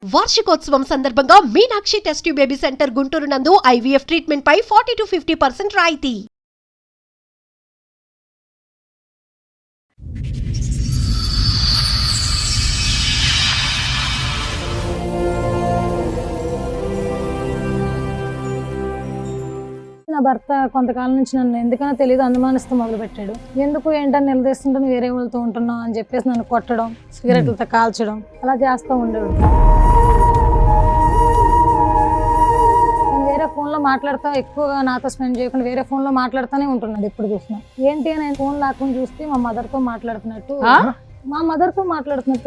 వార్షికోత్సవం సందర్భంగా Meenakshi test tube baby centre Guntur నందు ఐవీఎఫ్ ట్రీట్మెంట్ పై 40-50% రాయితీ. నా భర్త కొంతకాలం నుంచి నన్ను ఎందుకనో తెలియదు అనుమానిస్తూ మొదలు పెట్టాడు. ఎందుకు ఏంటని నిలదీస్తుంటే వేరే వాళ్ళతో ఉంటున్నావు అని చెప్పేసి నన్ను కొట్టడం, సిగరెట్లతో కాల్చడం అలా చేస్తూ ఉండేవాడు. నేను వేరే ఫోన్లో మాట్లాడుతూ ఎక్కువగా నాతో స్పెండ్ చేయకుండా వేరే ఫోన్లో మాట్లాడుతూనే ఉంటున్నాడు. ఎప్పుడు చూసినా ఏంటి అని ఫోన్ లాక్కుని చూస్తే మా మదర్తో మాట్లాడుతున్నట్టు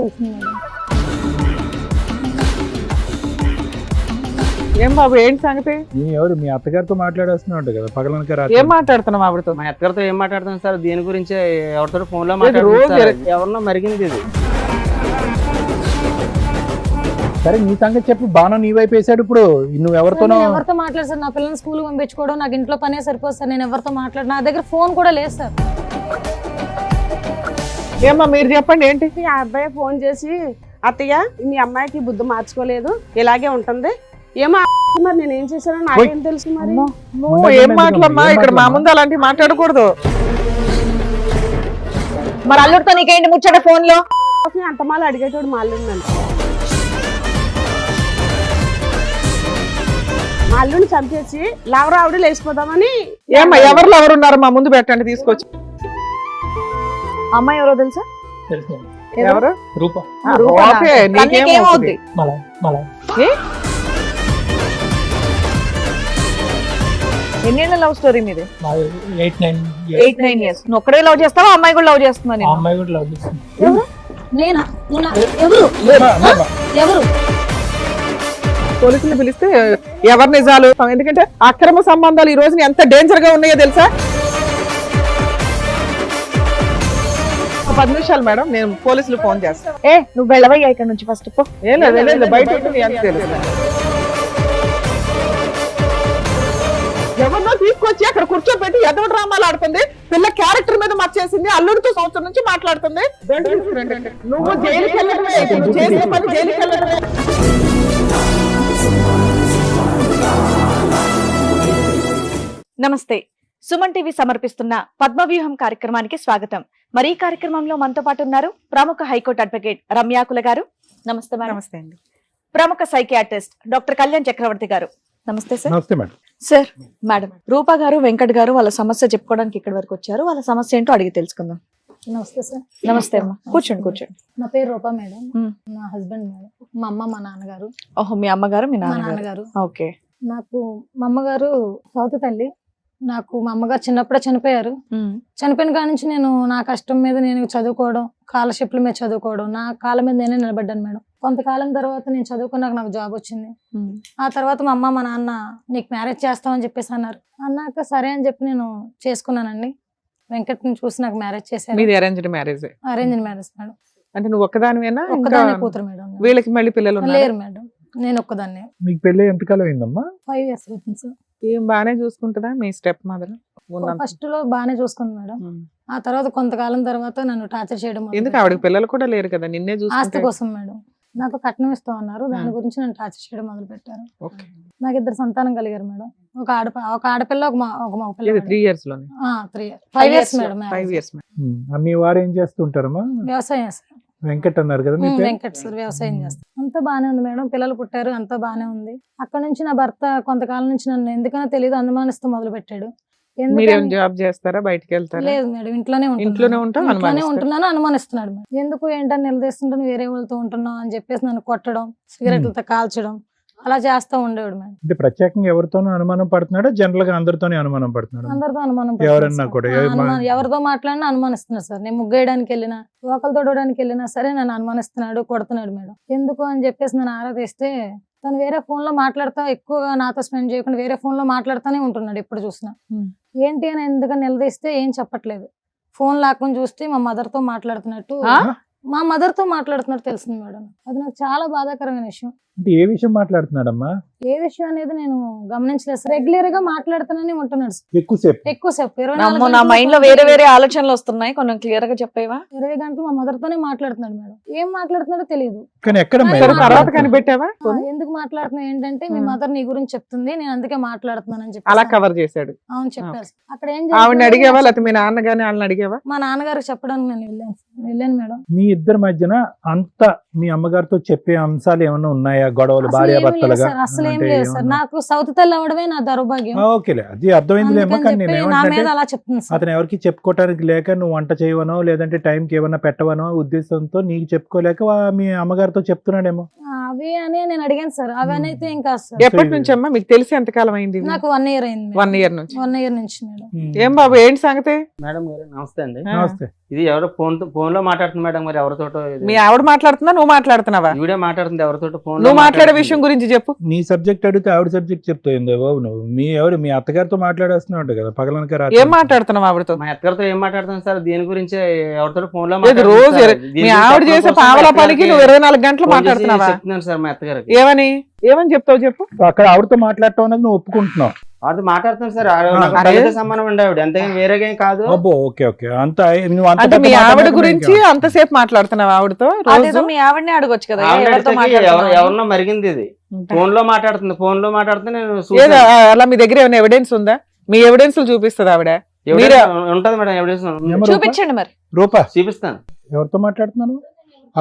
తెలిసింది మేడం. ఏం బాబు ఏంటి సంగతి? ఎవరు మీ అత్తగారితో మాట్లాడేస్తున్నావు కదా పగలనక రాత్రి? ఏం మాట్లాడుతున్నావు ఆవిడతో? మా అత్తగారితో ఏం మాట్లాడుతున్నాను సార్? దీని గురించి ఎవరితో ఫోన్ లో మాట్లాడుతున్నాను, ఎవరినో మరిగింది ఇది. సరే నీ సంగతి చెప్పు. బాగా నీ వైపు వేసాడు. ఇప్పుడు నువ్వు ఎవరితో మాట్లాడు సార్? నా పిల్లల్ని స్కూల్ పంపించుకోవడం, నాకు ఇంట్లో పనే సరిపోదు సార్. నేను ఎవరితో మాట్లాడు, నా దగ్గర ఫోన్ కూడా లేదు సార్. ఏమ్మా మీరు చెప్పండి ఏంటి? ఆ అబ్బాయి ఫోన్ చేసి, అత్తయ్య మీ అమ్మాయికి బుద్ధి మార్చుకోలేదు, ఇలాగే ఉంటుంది, ఏమో మరి నేను ఏం చేశానో నాకేం తెలుసు. మరి నువ్వు ఏం మాట్లాడమ్మా? ఇక్కడ మా ముందు అలాంటివి మాట్లాడకూడదు. మరి అల్లుడితో నీకేంటి ముచ్చట ఫోన్ లో? అంత మాల అడిగేటోడు మా అల్లుడిని, మా అల్లుడిని చంపేసి లవరావిడ లేచిపోదామని. ఏమ్మా ఎవరు ఉన్నారు? మా ముందు పెట్టండి తీసుకొచ్చి. అమ్మాయి ఎవరో తెలుసా? ఎవరు? రూపా. ఓకే, నీకేమవుతుంది? ఎన్నేళ్ళ లవ్ స్టోరీ మీది? 8-9 years. నువ్వు ఒక్కడే లవ్ చేస్తావా? అమ్మాయి కూడా లవ్ చేస్తున్నా? అమ్మాయి కూడా లవ్ చేస్తుంది. ఎవరు పోలీసులు పిలిస్తే ఎవరు నిజాలు? ఎందుకంటే అక్రమ సంబంధాలు ఈ రోజున ఎంత డేంజర్ గా ఉన్నాయో తెలుసా? 10 నిమిషాలు మేడం, నేను పోలీసులు ఫోన్ చేస్తాను. నువ్వు వెళ్ళవయ్యా ఇక్కడ నుంచి ఫస్ట్. ఏం లేదు బయట ఉంటుంది, ఎంత తెలుసు. ఎవరినో తీసుకొచ్చి అక్కడ కూర్చోబెట్టి ఎదవ డ్రామాలు ఆడుతుంది. పిల్ల క్యారెక్టర్ మీద మర్చేసింది. అల్లుడితో సంవత్సరం నుంచి మాట్లాడుతుంది. నువ్వు జైలుకి వెళ్ళడమే, నువ్వు చేసే పని జైలుకి వెళ్ళడమే. నమస్తే, సుమన్ టీవీ సమర్పిస్తున్న పద్మవ్యూహం కార్యక్రమానికి స్వాగతం. మరి ఈ కార్యక్రమంలో మనతో పాటు ఉన్నారు ప్రముఖ హైకోర్టు అడ్వకేట్ రమ్యాకుల గారు. నమస్తే మేడం. నమస్తే అండి. ప్రముఖ సైకియాట్రిస్ట్ డాక్టర్ కళ్యాణ్ చక్రవర్తి గారు. నమస్తే సార్. నమస్తే మేడం. సార్, మేడం రూపా గారు, వెంకట్ గారు వాళ్ళ సమస్య చెప్పుకోవడానికి ఇక్కడి వరకు వచ్చారు. వాళ్ళ సమస్య ఏంటో అడిగి తెలుసుకుందాం. నమస్తే సార్. నమస్తే అమ్మా, కూర్చోండి. నా పేరు రూపా మేడం. నా హస్బెండ్ మేడం. మా అమ్మ మా నాన్నగారు. ఓహో, మీ అమ్మగారు మీ మా నాన్నగారు. నాన్నగారు. ఓకే. నాకు మా అమ్మగారు సౌత్ తల్లి. నాకు మా అమ్మగారు చిన్నప్పుడే చనిపోయారు. చనిపోయిన కాడ నుంచి నేను నా కష్టం మీద నేను చదువుకోవడం, స్కాలర్షిప్ల మీద చదువుకోవడం, నా కాళ్ళ మీద నేనే నిలబడ్డాను మేడం. కొంతకాలం తర్వాత నేను చదువుకున్నాక నాకు జాబ్ వచ్చింది. ఆ తర్వాత మా అమ్మ మా నాన్న నీకు మ్యారేజ్ చేస్తామని చెప్పేసి అన్నారు. అన్నాక సరే అని చెప్పి నేను చేసుకున్నానండి. వెంకట్ని చూసి నాకు మ్యారేజ్ చేశారు. మీది arranged marriage? Arranged marriage madam. అంటే నువ్వు ఒక్కదానివేనా? ఒక్కదాన్ని కూతురు మేడం. వీళ్ళకి మళ్ళీ పిల్లలు లేరు మేడం, నేను ఒక్కదాన్నే. మీకు పెళ్ళి ఎంతకాలం అయిందమ్మా? 5 years అవుతుంది సార్. ఏం బాగానే చూసుకుంటుందా మీ స్టెప్ మదర్? ఫస్ట్ లో బాగానే చూసుకుంది మేడం. ఆ తర్వాత కొంతకాలం తర్వాత నన్ను టార్చర్ చేయడం. ఎందుకు? ఆవిడకి పిల్లలు కూడా లేరు కదా, నిన్నే ఆస్తి చూసుకుంటే. కోసం మేడం. నాకు కట్నం ఇస్తా అన్నారు, దాని గురించి నన్ను టార్చర్ చేయడం మొదలు పెట్టారు. నాకు 2 సంతానం కలిగారు మేడం. ఒక ఆడపిల్ల, ఒక మగ పిల్ల. 3 years లోనే? 5 years మేడం. 5 years. మీ వారు ఏం చేస్తుంటారమ్మా? వ్యవసాయం సార్. వెంకట్ అన్నారు కదా? వెంకట్ సార్ వ్యవసాయం చేస్తారు. అంతా బానే ఉంది మేడం. పిల్లలు పుట్టారు, అంతా బానే ఉంది. అక్కడ నుంచి నా భర్త కొంతకాలం నుంచి నన్ను ఎందుకనో తెలియదు అనుమానిస్తూ మొదలు పెట్టాడు. మీరేం జాబ్ చేస్తారా? బయటకు వెళ్తారా? లేదు మేడం, ఇంట్లోనే ఉంటున్నాను. అనుమానిస్తున్నాడు మేడం. ఎందుకు ఏంటని నిలదీస్తుంటాను, వేరే వాళ్ళతో ఉంటున్నావు అని చెప్పేసి నన్ను కొట్టడం, సిగరెట్లతో కాల్చడం అలా చేస్తూ ఉండేవాడు మేడం. అంటే ప్రత్యేకంగా ఎవరితోనూ అనుమానం పడుతున్నాడా? జనరల్ గా అందరితోనే అనుమానం పడుతున్నాడు? అందరితో అనుమానం. ఎవరన్నా కూడా ఎవరితో మాట్లాడినా అనుమానిస్తున్నాడు సార్. నేను ముగ్గేయడానికి వెళ్ళినా, లోకల్ తోడడానికి వెళ్ళినా సరే నన్ను అనుమానిస్తున్నాడు, కొడుతున్నాడు మేడం. ఎందుకు అని చెప్పేసి నన్ను ఆరా తీస్తే తను వేరే ఫోన్ లో మాట్లాడుతా, ఎక్కువగా నాతో స్పెండ్ చేయకుండా వేరే ఫోన్ లో మాట్లాడుతూనే ఉంటున్నాడు ఎప్పుడు చూసినా. ఏంటి అని ఎందుకని నిలదీస్తే ఏం చెప్పట్లేదు. ఫోన్ లాక్కుని చూస్తే మా మదర్తో మాట్లాడుతున్నట్టు తెలిసింది మేడం. అది నాకు చాలా బాధాకరమైన విషయం. అంటే ఏ విషయం మాట్లాడుతున్నాడమ్మా? ఏ విషయం అనేది నేను గమనించలేదు సార్. రెగ్యులర్ గా మాట్లాడుతూనే ఉంటున్నాడు సార్. ఎక్కువసేపు ఎక్కువసేపు 24 నమ్మో, నా గంటలు మైండ్ లో వేరే వేరే ఆలోచనలు వస్తున్నాయి, కొంచెం క్లియర్ గా చెప్పేవా? 20 గంటలు మా మదర్ తోనే మాట్లాడుతున్నాడు మేడం. ఏం మాట్లాడుతున్నాడో తెలియదు. కానీ ఎక్కడ సరే, తర్వాత కనిపెట్టావా ఎందుకు మాట్లాడుతున్నా ఏంటంటే మీ మదర్ నీ గురించి చెప్తుంది, నేను అందుకే మాట్లాడుతున్నానని చెప్పి అలా కవర్ చేశాడు. అవును చెప్పారు సార్. అక్కడ ఏం ఆవిడని జరిగిందో అడిగేవా లేకపోతే మీ నాన్న గానీ వాళ్ళని అడిగేవా? మా నాన్నగారికి చెప్పడానికి నేను వెళ్ళాను మేడం. మీ ఇద్దరి మధ్యన అంత మీ అమ్మగారితో చెప్పే అంశాలు ఏమైనా ఉన్నాయా? గొడవలు అసలు ఏం లేదు భార్యాభర్తలుగా సార్, అసలు ఏం లేదు సార్. నాకు సౌత్ తల్లి అవడమే నా దౌర్భాగ్యం. ఓకేలే, అది అర్థమైందిలేమో. అందుకని కానీ నేను చెప్పి నా మీద ఏమంటే అలా చెప్తుంది సార్. అతను ఎవరికి చెప్పుకోవటానికి లేక నువ్వు వంట చేయవనో లేదంటే టైంకి ఏమన్నా పెట్టవనో ఉద్దేశంతో నీకు చెప్పుకోలేక మీ అమ్మగారితో చెప్తున్నాడేమో. అవి అని నేను అడిగాను సార్. అవి అని అయితే ఇంకా సార్ ఎప్పటి నుంచి అమ్మా మీకు తెలిసి ఎంతకాలం అయింది? నాకు 1 year అయింది. 1 year నుంచి. 1 year నుంచి మేడం. ఏం బాబు ఏంటి సంగతి? మేడం గారు నమస్తే అండి. నమస్తే. ఇది ఎవరో ఫోన్ లో మాట్లాడుతుంది మేడం, మరి ఎవరితోటో ఇది. మీ ఆవిడ మాట్లాడుతున్నా నువ్వు మాట్లాడుతున్నావా? ఈవిడే మాట్లాడుతుంది ఎవరితోటో ఫోన్ లో నువ్వు మాట్లాడే మాట్లాడుతుంది. విషయం గురించి చెప్పు. నీ సబ్జెక్ట్ అడిగితే ఆవిడ సబ్జెక్ట్ చెప్తాయిందో బాబు. నువ్వు మీ అత్తగారితో మాట్లాడేస్తున్నావు కదా పగలనక ఏం రాత్రి. మాట్లాడుతున్నావు ఆవిడతో? మా అత్తగారితో ఏం మాట్లాడుతున్నాను సార్, దీని గురించి ఎవరితో ఫోన్ లో లేదు, రోజు మీ ఆవిడ చేసే పావలా పనికి నువ్వు 24 గంటలు మాట్లాడుతున్నావా? చెప్తున్నాను సార్ మా అత్తగారికి. ఏమని చెప్తావు చెప్పు. అక్కడ ఆవిడతో మాట్లాడటం అనేది నువ్వు ఒప్పుకుంటున్నావు. వాడితో మాట్లాడుతున్నాను సార్, నాకు అరే. తల్లితో సంబంధం ఉండే ఆవిడ, అంతేగాని వేరేగా ఏం కాదు. అబ్బో ఓకే ఓకే. అంత నువ్వు అంత అంటే పెద్ద మీ మాట ఆవిడ మాట్లాడడం గురించి ఇంకా. అంతసేపు మాట్లాడుతున్నావు ఆవిడతో అదేదో రోజు? మీ ఆవిడనే అడగొచ్చు కదా, ఆవిడ ఎవరితో అడిగితే మాట్లాడుతున్నావు? ఎవరినో మరిగింది ఇది. ఫోన్ లో మాట్లాడుతుంది, ఫోన్ లో మాట్లాడుతుంది. నేను ఏదో చూసాను. అలా మీ దగ్గర ఏమైనా ఎవిడెన్స్ ఉందా? మీ ఎవిడెన్స్ చూపిస్తుంది ఆవిడ. ఎవిడెన్స్ ఉంటది మేడం, ఎవిడెన్స్ ఏమో రూపా? చూపించండి మరి. రూపా చూపిస్తాను. ఎవరితో మాట్లాడుతున్నాను?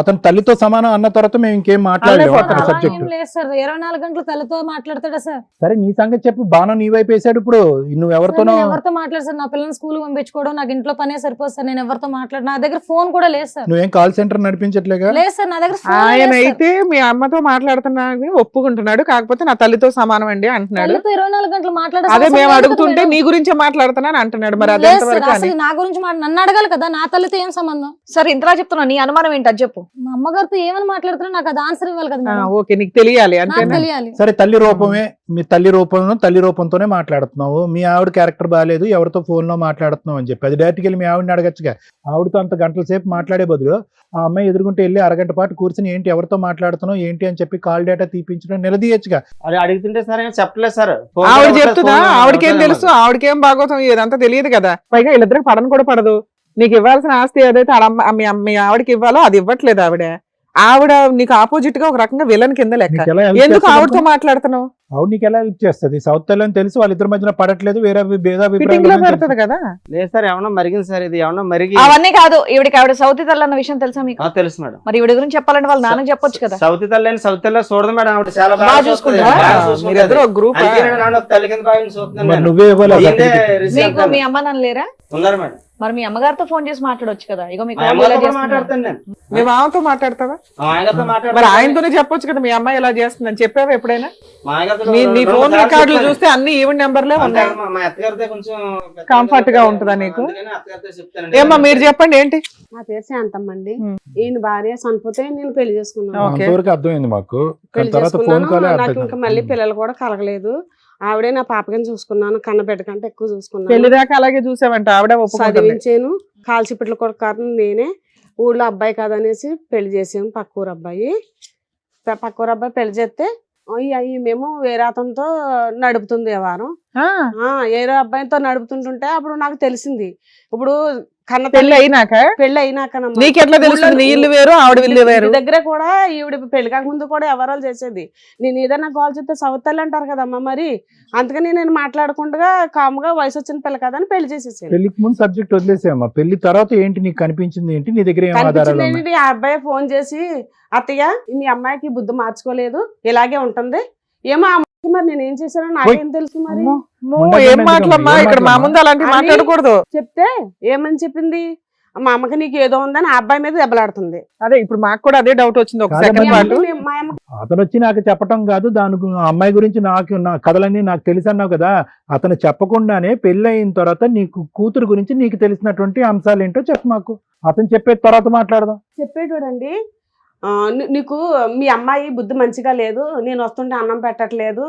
అతను తల్లితో సమానం అన్న తర్వాత మేము ఇంకేం మాట్లాడలేము అలా అతని అలా సబ్జెక్ట్. ఏం లేదు సార్. 24 గంటలు తల్లితో మాట్లాడతాడా సార్? సరే నీ సంగతి చెప్పు. బాణం నీ వైపు వేసాడు ఇప్పుడు. నువ్వు ఎవరితోనో నేను ఎవరితో మాట్లాడు సార్? నా పిల్లల్ని స్కూల్ పంపించుకోవడం, నాకు ఇంట్లో పనే సరిపోదు సార్. నేను ఎవరితో మాట్లాడు, నా దగ్గర ఫోన్ కూడా లేదు సార్. నువ్వేం కాల్ సెంటర్ నడిపించట్లేగా? లేదు సార్, నా దగ్గర phone ఆయన లేదు సార్. అయితే మీ అమ్మతో మాట్లాడుతున్నాడు ఒప్పుకుంటున్నాడు, కాకపోతే నా తల్లితో సమానం అండి అంటున్నాడు. తల్లితో 24 గంటలు మాట్లాడే అదే అవసరం మేము లేదు అడుగుతుంటే కదా నీ గురించే మాట్లాడుతున్నాను అంటున్నాడు. మరి అది లేదు ఎంతవరకు సార్, అని? అసలు నా గురించి నన్ను అడగాలి కదా. నా తల్లితో ఏం సంబంధం? సరే, ఇంతలా చెప్తున్నా, నీ అనుమానం ఏంటి అది చెప్పు. మా అమ్మగారితో ఏమని మాట్లాడుతున్నా నాకు అది ఆన్సర్ ఇవ్వాలి కదా మేడం. ఓకే, నీకు తెలియాలి నాకు అంతేనా? తెలియాలి. సరే తల్లి రూపమే. మీ తల్లి రూపంతోనే మాట్లాడుతున్నావు. మీ ఆవిడ క్యారెక్టర్ బాగాలేదు, ఎవరితో ఫోన్ లో మాట్లాడుతున్నావు అని చెప్పి అది డైరెక్ట్కి వెళ్ళి మీ ఆవిడని అడగచ్చుగా. ఆవిడతో అంత గంటల సేపు మాట్లాడే బదులు ఆ అమ్మాయి ఎదుర్కొంటే వెళ్ళి అరగంట పాటు కూర్చుని ఏంటి ఎవరితో మాట్లాడుతున్నావు ఏంటి అని చెప్పి కాల్ డేటా తీపించడం నిలదీయచ్చుగా. అది అడుగుతుంటే సార్ ఏం చెప్పలేదు సార్. ఆవిడ చెప్తుందా? ఆవిడకేం తెలుసు? ఆవిడకేం బాగోతాం ఇదంతా తెలియదు కదా. పైగా వీళ్ళిద్దరికి పడను కూడా పడదు. నీకు ఇవ్వాల్సిన ఆస్తి ఏదైతే మీ ఆవిడకి ఇవ్వాలో అది ఇవ్వట్లేదు ఆవిడ నీకు ఆపోజిట్ గా ఒక రకంగా విలన్ కింద లెక్క. నీకు ఎలా help ఎందుకు చేస్తుంది ఆవిడతో అనుకో? మాట్లాడుతున్నావు? ఆవిడ నీకు ఎలా హెల్ప్ చేస్తుంది? సౌత్ తల్లి తెలుసు, వాళ్ళిద్దరి మధ్యన పడట్లేదు, వేరే ఫిట్టింగ్ లో భేదాభిప్రాయాలు పెడుతుంది కదా. లేదు సార్, ఏమన్నా మరిగింది సార్, ఇది ఏమన్నా మరిగి. అవన్నీ కాదు, ఆవిడ సౌతి తల్లి అన్న విషయం తెలుసా మీకు? తెలుసు మేడం. మరి ఈవిడ గురించి చెప్పాలంటే వాళ్ళ నాన్నకి చెప్పొచ్చు కదా. సౌత్ తల్లి అని సౌత్ తల్లి చూడదు మేడం, ఆవిడ చాలా బాగా బాగా చూసుకుంటారా? చూసుకుంటుంది. మీరిద్దరు ఒక గ్రూప్. అందుకే నేను ఆవిడ ఒక తల్లి కింద భావించి చూస్తున్నాను మరి నేను. నువ్వే ఇవ్వాలి ఆ ఈయనే certificate. receive మీకు అంటాను. మీ అమ్మ నాన్న లేరా? ఉన్నారు మేడం. మరి మీ అమ్మగారితో ఫోన్ చేసి మాట్లాడొచ్చు కదా. ఇగో మీకు మా వాళ్ళు అమ్మగారితో ఇలా చేస్తున్నారు. మాట్లాడతాను నేను. మీ మామతో మాట్లాడతావా? మా ఆయనతో మరి మాట్లాడతాను. ఆయనతోనే చెప్పొచ్చు కదా మీ అమ్మాయి ఇలా చేస్తుందని. చెప్పావా ఎప్పుడైనా? మా ఆయనతో నీ రెండు ఫోన్ సార్లు రికార్డులు చెప్పాను. చూస్తే అన్ని ఈవెన్ నెంబర్లే అంతే ఉన్నాయి. మా అత్తగారితో కొంచెం Comfort గా ఉంటుందా నీకు? అందుకని అత్తగారితో చెప్తానండి. ఏమ్మా మీరు చెప్పండి ఏంటి? నా పేరు శాంతమ్మ అండి. ఉమ్. ఈయన భార్య చనిపోతే నేను పెళ్లి చేసుకున్నాను. ఓకే. అంతవరకు అర్థమైంది మాకు. పెళ్లి తర్వాత ఫోన్ చేసుకున్నాను. కాలే నాకు అర్థం ఇంకా మళ్ళీ పిల్లలు కూడా కలగలేదు. ఆవిడే నా పాపకని చూసుకున్నాను, కన్నబిడ్డ కంటే ఎక్కువ చూసుకున్నాను. పెళ్లి దాకా అలాగే చూసావంట ఆవిడ ఒప్పుకుంటుంది. చదివించాను. కాల్చిపిట్లు కూడా కారణం నేనే. ఊళ్ళో అబ్బాయి కాదనేసి పెళ్లి చేసాము. పక్కూరు అబ్బాయి పెళ్లి చేస్తే మేము వేరే అతనితో నడుపుతుంది వ్యవహారం. వేరే అబ్బాయితో నడుపుతుంటుంటే అప్పుడు నాకు తెలిసింది. ఇప్పుడు కన్న పెళ్లి అయినాక పెళ్లి అయినాక నీకెట్లా తెలుస్తుంది? నీ ఇల్లు వేరు ఆవిడ ఇల్లు వేరు. దగ్గర కూడా ఈవిడ పెళ్లి కాక ముందు కూడా ఎవరాలు చేసేది. నేను ఏదైనా కాల్ చెప్తే సవతల్లి అంటారు కదమ్మా, మరి అందుకని నేను మాట్లాడకుండా కాముగా వయసు వచ్చిన పిల్ల కదా అని పెళ్లి చేసేసాను. పెళ్లికి ముందు సబ్జెక్ట్ వదిలేసామా? పెళ్లి తర్వాత ఏంటి నీకు కనిపించింది ఏంటి? నీ దగ్గర ఏం ఆధారాలు ఉన్నాయి? కనిపించింది ఆ అబ్బాయి ఫోన్ చేసి, అత్తయ్య మీ అమ్మాయికి బుద్ధి మార్చుకోలేదు, ఇలాగే ఉంటుంది. ఏమో ఆ అమ్మాయికి మరి నేను ఏం చేశానో నాకేం తెలుసు. మరి ఏం మాటలమ్మా ఇక్కడ మా ముందు అలాంటివి అని మాట్లాడకూడదు. చెప్తే ఏమని చెప్పింది, మా అమ్మకి నీకు ఏదో ఉందని ఆ అబ్బాయి మీద దెబ్బలాడుతుంది. అదే ఇప్పుడు మాకు కూడా అదే డౌట్ వచ్చింది ఒక కాదమ్మా, సెకండ్ పాటు. మా అమ్మ అతను వచ్చి నాకు చెప్పటం కాదు, ఆ అమ్మాయి గురించి నా కథలన్నీ నాకు తెలుసు అన్నావు కదా. అతను చెప్పకుండానే పెళ్లి అయిన తర్వాత నీకు కూతురు గురించి నీకు తెలిసినటువంటి అంశాలు ఏంటో చెప్పు మాకు. అతను చెప్పే తర్వాత మాట్లాడదాం. చెప్పేటోడండి, నీకు మీ అమ్మాయి బుద్ధి మంచిగా లేదు, నేను వస్తుంటే అన్నం పెట్టట్లేదు,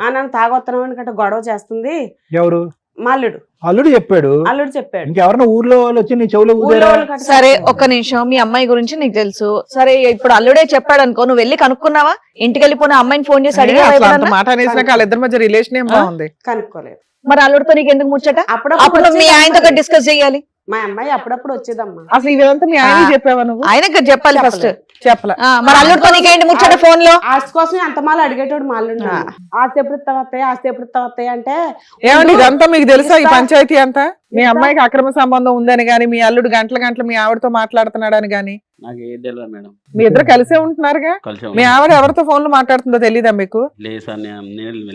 నన్ను తాగొత్తనం గట్రా గొడవ చేస్తుంది. ఎవరు? మా అల్లుడు అల్లుడు చెప్పాడు. అల్లుడు చెప్పాడు. ఇంకెవరన్నా ఊర్లో వాళ్ళు వచ్చి నీ చెవులో ఊళ్ళో ఊదారా? వాళ్ళు కట్ట- సరే ఒక్క నిమిషం, మీ అమ్మాయి గురించి నీకు తెలుసు. సరే ఇప్పుడు అల్లుడే చెప్పాడు అనుకో, నువ్వు వెళ్ళి కనుక్కున్నావా? ఇంటికి వెళ్ళిపోయిన అమ్మాయిని ఫోన్ చేసి అడిగావా అసలు అంత ఎప్పుడన్నా? మాట అనేసినాక వాళ్ళిద్దరి మధ్య రిలేషన్ ఏం బాగుంది. కనుక్కోలేదు. మరి అల్లుడితో నీకు ఎందుకు ముచ్చట? అప్పుడు మీ వచ్చేదమ్మా. ఆయనతో డిస్కస్ చేయాలి. మా అమ్మాయి అప్పుడప్పుడు వచ్చేదమ్మా. అసలు ఇదంతా మీ ఆయన చెప్పావా నువ్వు? ఆయనకు చెప్పాలి ఫస్ట్. చెప్పలే. మరి అల్లుడితో నీకేంటి ముచ్చట ఫోన్ లో? ఆస్తి కోసం ఎంత మాలు అడిగేటోడు మా అల్లుడు. ఆస్తి ఎప్పుడు ఇస్తా వస్తాయి, ఆస్తి ఎప్పుడు ఇస్తా వస్తాయి అంటే ఏమండి ఇదంతా మీకు తెలుసా ఈ పంచాయతీ అంతా? మీ అమ్మాయికి అక్రమ సంబంధం ఉందని గాని, మీ అల్లుడు గంటల గంటలు మీ ఆవిడతో మాట్లాడుతున్నాడని గాని. నాకు ఏది తెలియదు మేడం. మీ ఇద్దరు కలిసే ఉంటున్నారుగా. కలిసి మీ ఆవిడ ఎవరితో ఫోన్ లో మాట్లాడుతుందో తెలీదా మీకు? లేదు సార్, నేను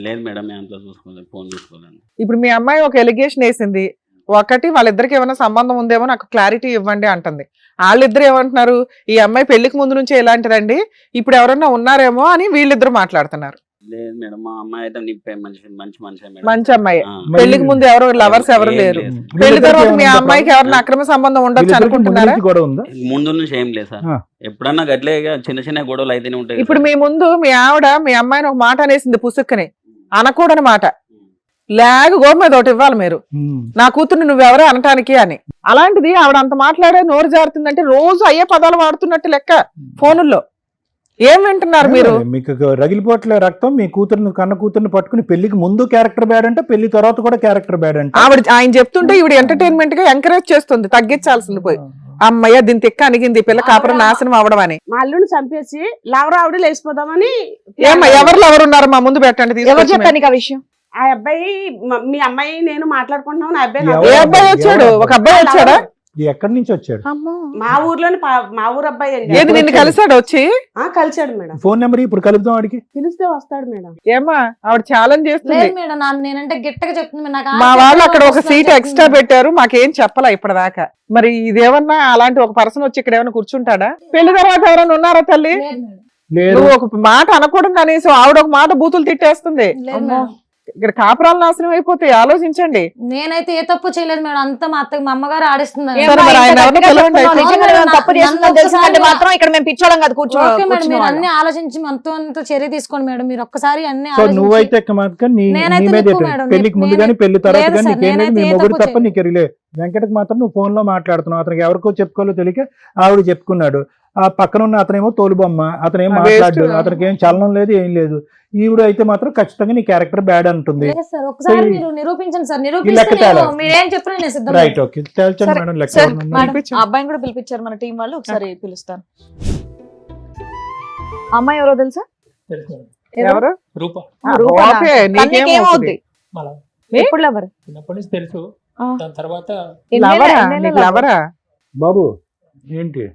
లేదు మేడం, నేను అంతా చూసుకోలేదు, ఫోన్ చూసుకోలేదు. ఇప్పుడు మీ అమ్మాయి ఒక ఎలిగేషన్ వేసింది. ఒకటి వాళ్ళిద్దరికి ఏమైనా సంబంధం ఉందేమో నాకు క్లారిటీ ఇవ్వండి అంటుంది. వాళ్ళిద్దరు ఏమంటున్నారు, ఈ అమ్మాయి పెళ్లికి ముందు నుంచే ఇలాంటిదండి, ఇప్పుడు ఎవరన్నా ఉన్నారేమో అని వీళ్ళిద్దరు మాట్లాడుతున్నారు. లేదు మేడం, మా అమ్మాయి అయితే నిప్పే మంచి మనిషి మేడం. మంచి అమ్మాయి. ఆ. పెళ్లికి ముందు ఎవరు లవర్స్ ఎవరు లేరు. పెళ్లి తర్వాత మీ అమ్మాయికి ఎవరైనా అక్రమ సంబంధం ఉండొచ్చు అనుకుంటున్నారా? గొడవ ఉందా? ముందు నుంచి ఏం లేదు సార్. ఆ. ఎప్పుడన్నా గట్లే చిన్న చిన్న గొడవలు అయితేనే ఉంటాయి. ఇప్పుడు మీ ముందు మీ ఆవిడ మీ అమ్మాయిని ఒక మాట అనేసింది పుసుక్కని, అనకూడని మాట. లేక గోడ మీద ఒకటి ఇవ్వాలి మీరు, నా కూతుర్ని నువ్వెవరే అనటానికి అని. అలాంటిది ఆవిడ అంత మాట్లాడే నోరు జారుతుందంటే రోజు అయ్యే పదాలు వాడుతున్నట్టు లెక్క ఫోనుల్లో. ఏం వింటున్నారు మీరు? మీకు రగిలిపోట్లే రక్తం. మీ కూతురుని కన్న కూతుర్ని పట్టుకుని పెళ్లికి ముందు క్యారెక్టర్ బ్యాడ్ అంటే పెళ్లి తర్వాత కూడా క్యారెక్టర్ బ్యాడ్ అంటే ఆయన చెప్తుంటే ఈవిడ ఎంటర్టైన్మెంట్ గా ఎంకరేజ్ చేస్తుంది, తగ్గించాల్సింది పోయి. అమ్మయ్య దీని తిక్క అనిగింది, పిల్ల కాపురం నాశనం అవడం అని. మా అల్లుడిని చంపేసి లవరావిడ లేచిపోదామని. ఏమ్మా ఎవరు ఎవరున్నారు మా ముందు పెట్టండి ఎవరు తీసుకొచ్చి. చెప్పాను నీకు ఆ విషయం? ఆ అబ్బాయి మీ అమ్మాయి నేను మాట్లాడుకుంటున్నాం. నా అబ్బాయి ఎవరు? ఏ అబ్బాయి వచ్చాడు? ఒక అబ్బాయి వచ్చాడా? ఎక్కడి నుంచి వచ్చాడు? మా ఊర్లోని మా ఊరు అబ్బాయి అండి. ఏది నిన్ను కలిసాడు వచ్చి? కలిసాడు మేడం. ఫోన్ నెంబర్ ఇప్పుడు కలుపుతాం వాడికి. పిలిస్తే వస్తాడు మేడం. ఏమ్మా ఆవిడ ఛాలెంజ్ చేస్తుంది. లేదు మేడం, నేనంటే గట్టిగా చెప్తుంది. నాకు మా ఆస్తి వాళ్ళు అక్కడ ఒక వస్తుందని సీట్ చెప్తుంది. ఎక్స్ట్రా పెట్టారు, మాకేం చెప్పలే ఇప్పటిదాకా. మరి ఇదేమన్నా అలాంటి ఒక పర్సన్ వచ్చి ఇక్కడ ఏమైనా కూర్చుంటాడా? పెళ్లి తర్వాత ఎవరైనా ఉన్నారా తల్లి? లేదు మేడం. లేదు. నువ్వు ఒక మాట అనకూడదు అనేసి ఆవిడ ఒక మాట బూతులు తిట్టేస్తుంది. లేదు మేడం. ఇక్కడ కాపురాలు నాశనం అయిపోతాయి, ఆలోచించండి. నేనైతే ఏ తప్పు చేయలేదు మేడం, అంతా మా అమ్మగారు ఆడిస్తుంది. సరే, మరి ఆయన ఎవరిని పిలవండి అయితే. నిజంగా నేను తప్పు చేస్తుందని తెలిసిందంటే మాత్రం ఇక్కడ మేము పిచ్చోళం కాదు, ఓకే మేడం, మీరు కూర్చో. అన్ని ఆలోచించి అంత చర్య తీసుకోండి మేడం. మీరు ఒక్కసారి అన్ని సో నువ్వైతే మాత్రం నీ నేనైతే మీద నిప్పు మేడం. పెళ్లికి ముందు కానీ పెళ్లి తర్వాత లేదు కానీ సార్, నీకేం లేదు. నేనైతే నీ ఏ మొగుడు తప్పు తప్ప నీకు రిలే. వెంకటకి మాత్రం నువ్వు ఫోన్ లో మాట్లాడుతున్నావు. అతనికి ఎవరికో చెప్పుకోవాలో తెలియక ఆవిడ చెప్పుకున్నాడు. ఆ పక్కన ఉన్న అతనేమో తోలుబొమ్మ, అతనేం మాట్లాడు, అతనికి ఏం చలనం లేదు, ఏం లేదు. ఈవిడ అయితే మాత్రం ఖచ్చితంగా నీ క్యారెక్టర్ బ్యాడ్ అంటుంది. లేదు సార్, ఒకసారి మీరు నిరూపించండి సార్. లెక్క నిరూపిస్తే తేడా. మీరేం చెప్పినా నేను సిద్ధం. రైట్, ఓకే, తేల్చండి సరే, మేడం. లెక్క సరే, ఏమన్నా ఉందా? మేడం, పిలిపించు. ఆ అబ్బాయిని కూడా పిలిపించారు మన టీం వాళ్ళు, ఒకసారి పిలుస్తాను. అమ్మాయి ఎవరో తెలుసా? తెలుసు మేడం. ఎవరు? రూప రూపనా? ఓకే, తనకేం నీకేమవుతుంది? అవుద్ది? మళ్ళా ఎప్పుడు లవర్? చిన్నప్పటి నుంచి తెలుసు. ఆ. దాని తర్వాత లవరా? నీకు లవరా? బాబు ఏంటి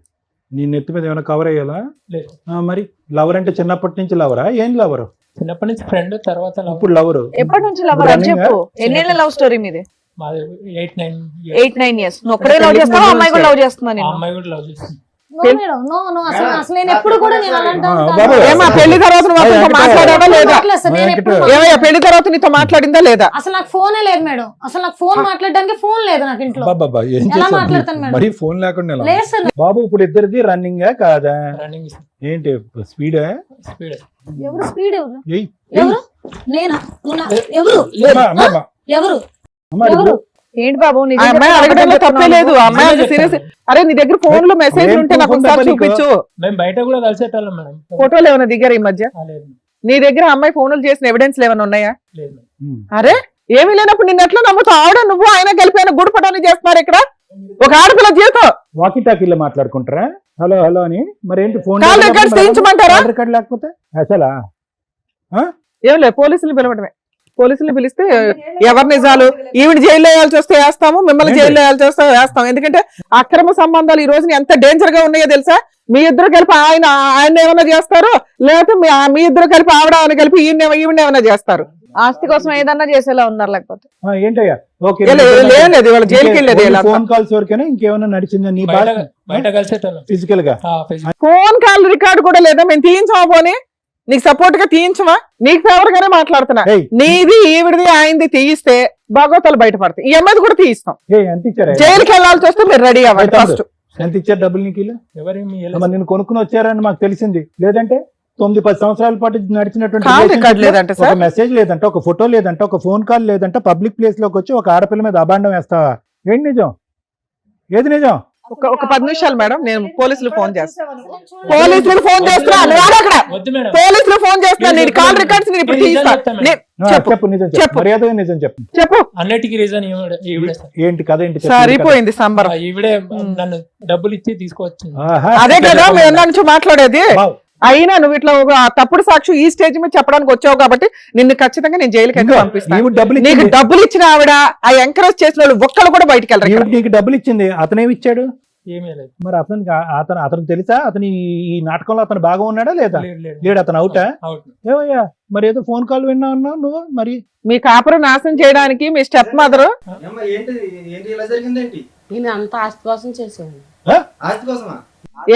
నీ నెత్తి మీద ఏమైనా కవర్ అయ్యాలా? లేదు, మరి లవర్ అంటే చిన్నప్పటి నుంచి లవరా? ఏం లవరు? చిన్నప్పటి నుంచి ఫ్రెండ్, తర్వాత love. ఇప్పుడు లవరు ఎప్పటి నుంచి లవర్ అని Running చెప్పు. ఎన్నేళ్ళ లవ్ స్టోరీ మీది? మాది 8-9 years. 8-9 years. నువ్వు ఒక్కడే లవ్ చేస్తావా, అమ్మాయి కూడా లవ్ చేస్తున్నా ఆ నేను? అమ్మాయి కూడా లవ్ చేస్తుంది. నో మేడం, నో అసలు నేను ఎప్పుడు కూడా నేను అలాంటి ఆ, బాబు. ఏమా పెళ్లి తర్వాత నువ్వు అతనితో మాట్లాడావా లేదా? మాట్లాడలేదు సార్, నేను ఎప్పుడు ఏమయ్యా పెళ్లి తర్వాత నీతో మాట్లాడిందా లేదా? అసలు నాకు ఫోనే లేదు మేడం. అసలు నాకు ఫోన్ మాట్లాడడానికి ఫోన్ లేదు నాకు ఇంట్లో. బాబా ఏం ఎలా మాట్లాడతాను చేస్తావు? మేడం? మరి ఫోన్ లేకుండా ఎలా? లేదు సార్. బాబు ఇప్పుడు ఇద్దరిది రన్నింగ్ కాదా? రన్నింగ్ ఏంటి స్పీడా? స్పీడ్. ఎవరు స్పీడ్? ఎవరు ఏయ్, ఎవరు? నేనా? ఎవరు? అమ్మా, అమ్మా, అమ్మా. ఎవరు? అమ్మా, ఎవరు? ఇప్పుడు ఏంటి బాబు ఆ నిజం అమ్మాయి చెప్తున్నా, అడగడంలో అబద్ధం తప్పే లేదు. ఆ అమ్మాయి నిజం సీరియస్. చెప్తాను. అరే నీ దగ్గర ఫోన్ లో మెసేజ్ ఏం ఉంటే నాకు ఫోన్ ఒకసారి నెంబర్ నీకు? చూపించు. మేము బయట కూడా కలిసేటోళ్ళం మేడం. ఫోటోలు ఏమైనా దిగారు ఈ మధ్య? లేదు నీ దగ్గర అమ్మాయి ఫోన్లు చేసిన ఎవిడెన్స్ ఏమైనా ఉన్నాయా? లేదు మేడం. ఉమ్. అరే ఏమీ లేనప్పుడు నిన్న ఎట్లా నమ్ముతావు? ఆవిడ నువ్వు ఆయన కలిపి గుడిపటాన్ని చేస్తున్నారు ఇక్కడ. ఒక ఆడపిల్ల జీవితం వాకీ టాకీలో మాట్లాడుకుంటారా? హలో హలో అని. మరి ఏంటి ఫోన్ కాల్ రికార్డ్స్ తీయించమంటారా? రికార్డ్ లేకపోతే అసలా ఏం లేదు, పోలీసులు పిలవడమే. పోలీసులు పిలిస్తే ఎవరి నిజాలు ఈవిడ జైల్లో వేయాల్సి వస్తే వేస్తాము, మిమ్మల్ని జైల్లో వేయాల్సి వస్తే వేస్తాం. ఎందుకంటే అక్రమ సంబంధాలు ఈ రోజున ఎంత డేంజర్ గా ఉన్నాయో తెలుసా? మీ ఇద్దరు కలిపి ఆయన ఏమైనా చేస్తారు, లేకపోతే మీ ఇద్దరు కలిపి ఆవిడ అని కలిపి ఈవిడ ఏమైనా చేస్తారు. ఆస్తి కోసం ఏదన్నా చేసేలా ఉన్నారు లేకపోతే? ఏంటయ్యా? ఓకే, లేదు వాళ్ళ జైలుకి వెళ్ళేది. ఫోన్ కాల్స్ వరకేనా? ఇంకేమైనా నడిచిందా నీ బయట కలిసేటోళ్ళం. ఫిజికల్ గా? ఫోన్ కాల్ రికార్డు కూడా లేదా? మేము తీయించమా? పోనీ నీకు సపోర్ట్ గా తీయించమా? నీకు ఫేవర్ గానే మాట్లాడుతున్నా. ఏయ్. నీది ఈవిడిది ఆయనది తీయిస్తే భాగవతాలు బయటపడతాయి. ఈ అమ్మాయిది కూడా తీయిస్తాం. ఎంత ఇచ్చారా? జైలుకి వెళ్ళాల్సి వస్తే మీరు రెడీ అవ్వండి ఫస్ట్. ఎంత ఇచ్చారు డబ్బులు నీకు? ఎవరేమి నిన్ను కొనుక్కుని వచ్చారని మాకు తెలిసింది. లేదంటే 9-10 సంవత్సరాల పాటు నడిచినటువంటి కాల్ relationship రికార్డ్ లో లేదంట ఒక సార్. మెసేజ్ లేదంట, ఒక ఫోటో లేదంట, ఒక ఫోన్ కాల్ లేదంట, పబ్లిక్ ప్లేస్ లోకి వచ్చి ఒక ఆడపిల్ల మీద అబాండం వేస్తావా? ఏంటి నిజం? ఏది నిజం? ఒక 10 నిమిషాలు మేడం, నేను పోలీసులు ఫోన్ చేస్తాను. పోలీసులకు ఫోన్ చేస్తున్నా, నువ్వు ఆగు అక్కడ. వద్దు మేడం. పోలీసులు ఫోన్ చేస్తున్నా, నీ కాల్ రికార్డ్స్ నేను ఇప్పుడు నేను నిజం తీస్తా. చెప్తా మేడం. చెప్పు చెప్పు నిజం చెప్పు, చెప్పు. మర్యాదగా నిజం చెప్పు. చెప్పు. అన్నిటికీ రీజన్ ఈవిడే సార్. ఏంటి కథ ఏంటి? చెప్పు. సరిపోయింది సంబరం. ఈవిడే నన్ను డబ్బులు ఇచ్చి తీసుకొచ్చింది. ఆహా. అదే కదా మేము ఎన్న నుంచి మాట్లాడేది. వావ్. అయినా నువ్వు ఇట్లా ఒక తప్పుడు సాక్షి ఈ స్టేజ్ మీద చెప్పడానికి వచ్చావు కాబట్టి నిన్ను ఖచ్చితంగా నేను జైలుకి అయితే పంపిస్తాను. ఈవిడ డబ్బులు నీకు ఇచ్చింది. డబ్బులు ఇచ్చిన ఆవిడ, ఆ ఎంకరేజ్ చేసిన వాళ్ళు ఒక్కళ్ళు కూడా బయటికి వెళ్ళరు ఈవిడ ఇక్కడ. నీకు డబ్బులు ఇచ్చింది, అతనేమి ఇచ్చాడు? ఏమీ లేదు. మరి అతను తెలుసా? అతను ఈ నాటకంలో అతను బాగా ఉన్నాడా లేదా? లేడు, అతను అవుటా? అవుట్. ఏమయ్యా, మరి ఏదో ఫోన్ కాల్ విన్నా అన్నావు నువ్వు. మరి మీ కాపురం నాశనం చేయడానికి మీ స్టెప్ మదర్ ఏంటి ఇలా జరిగిందేంటి? నేను అంత ఆస్తి కోసం చేసేవాడిని. ఆస్తి కోసమా?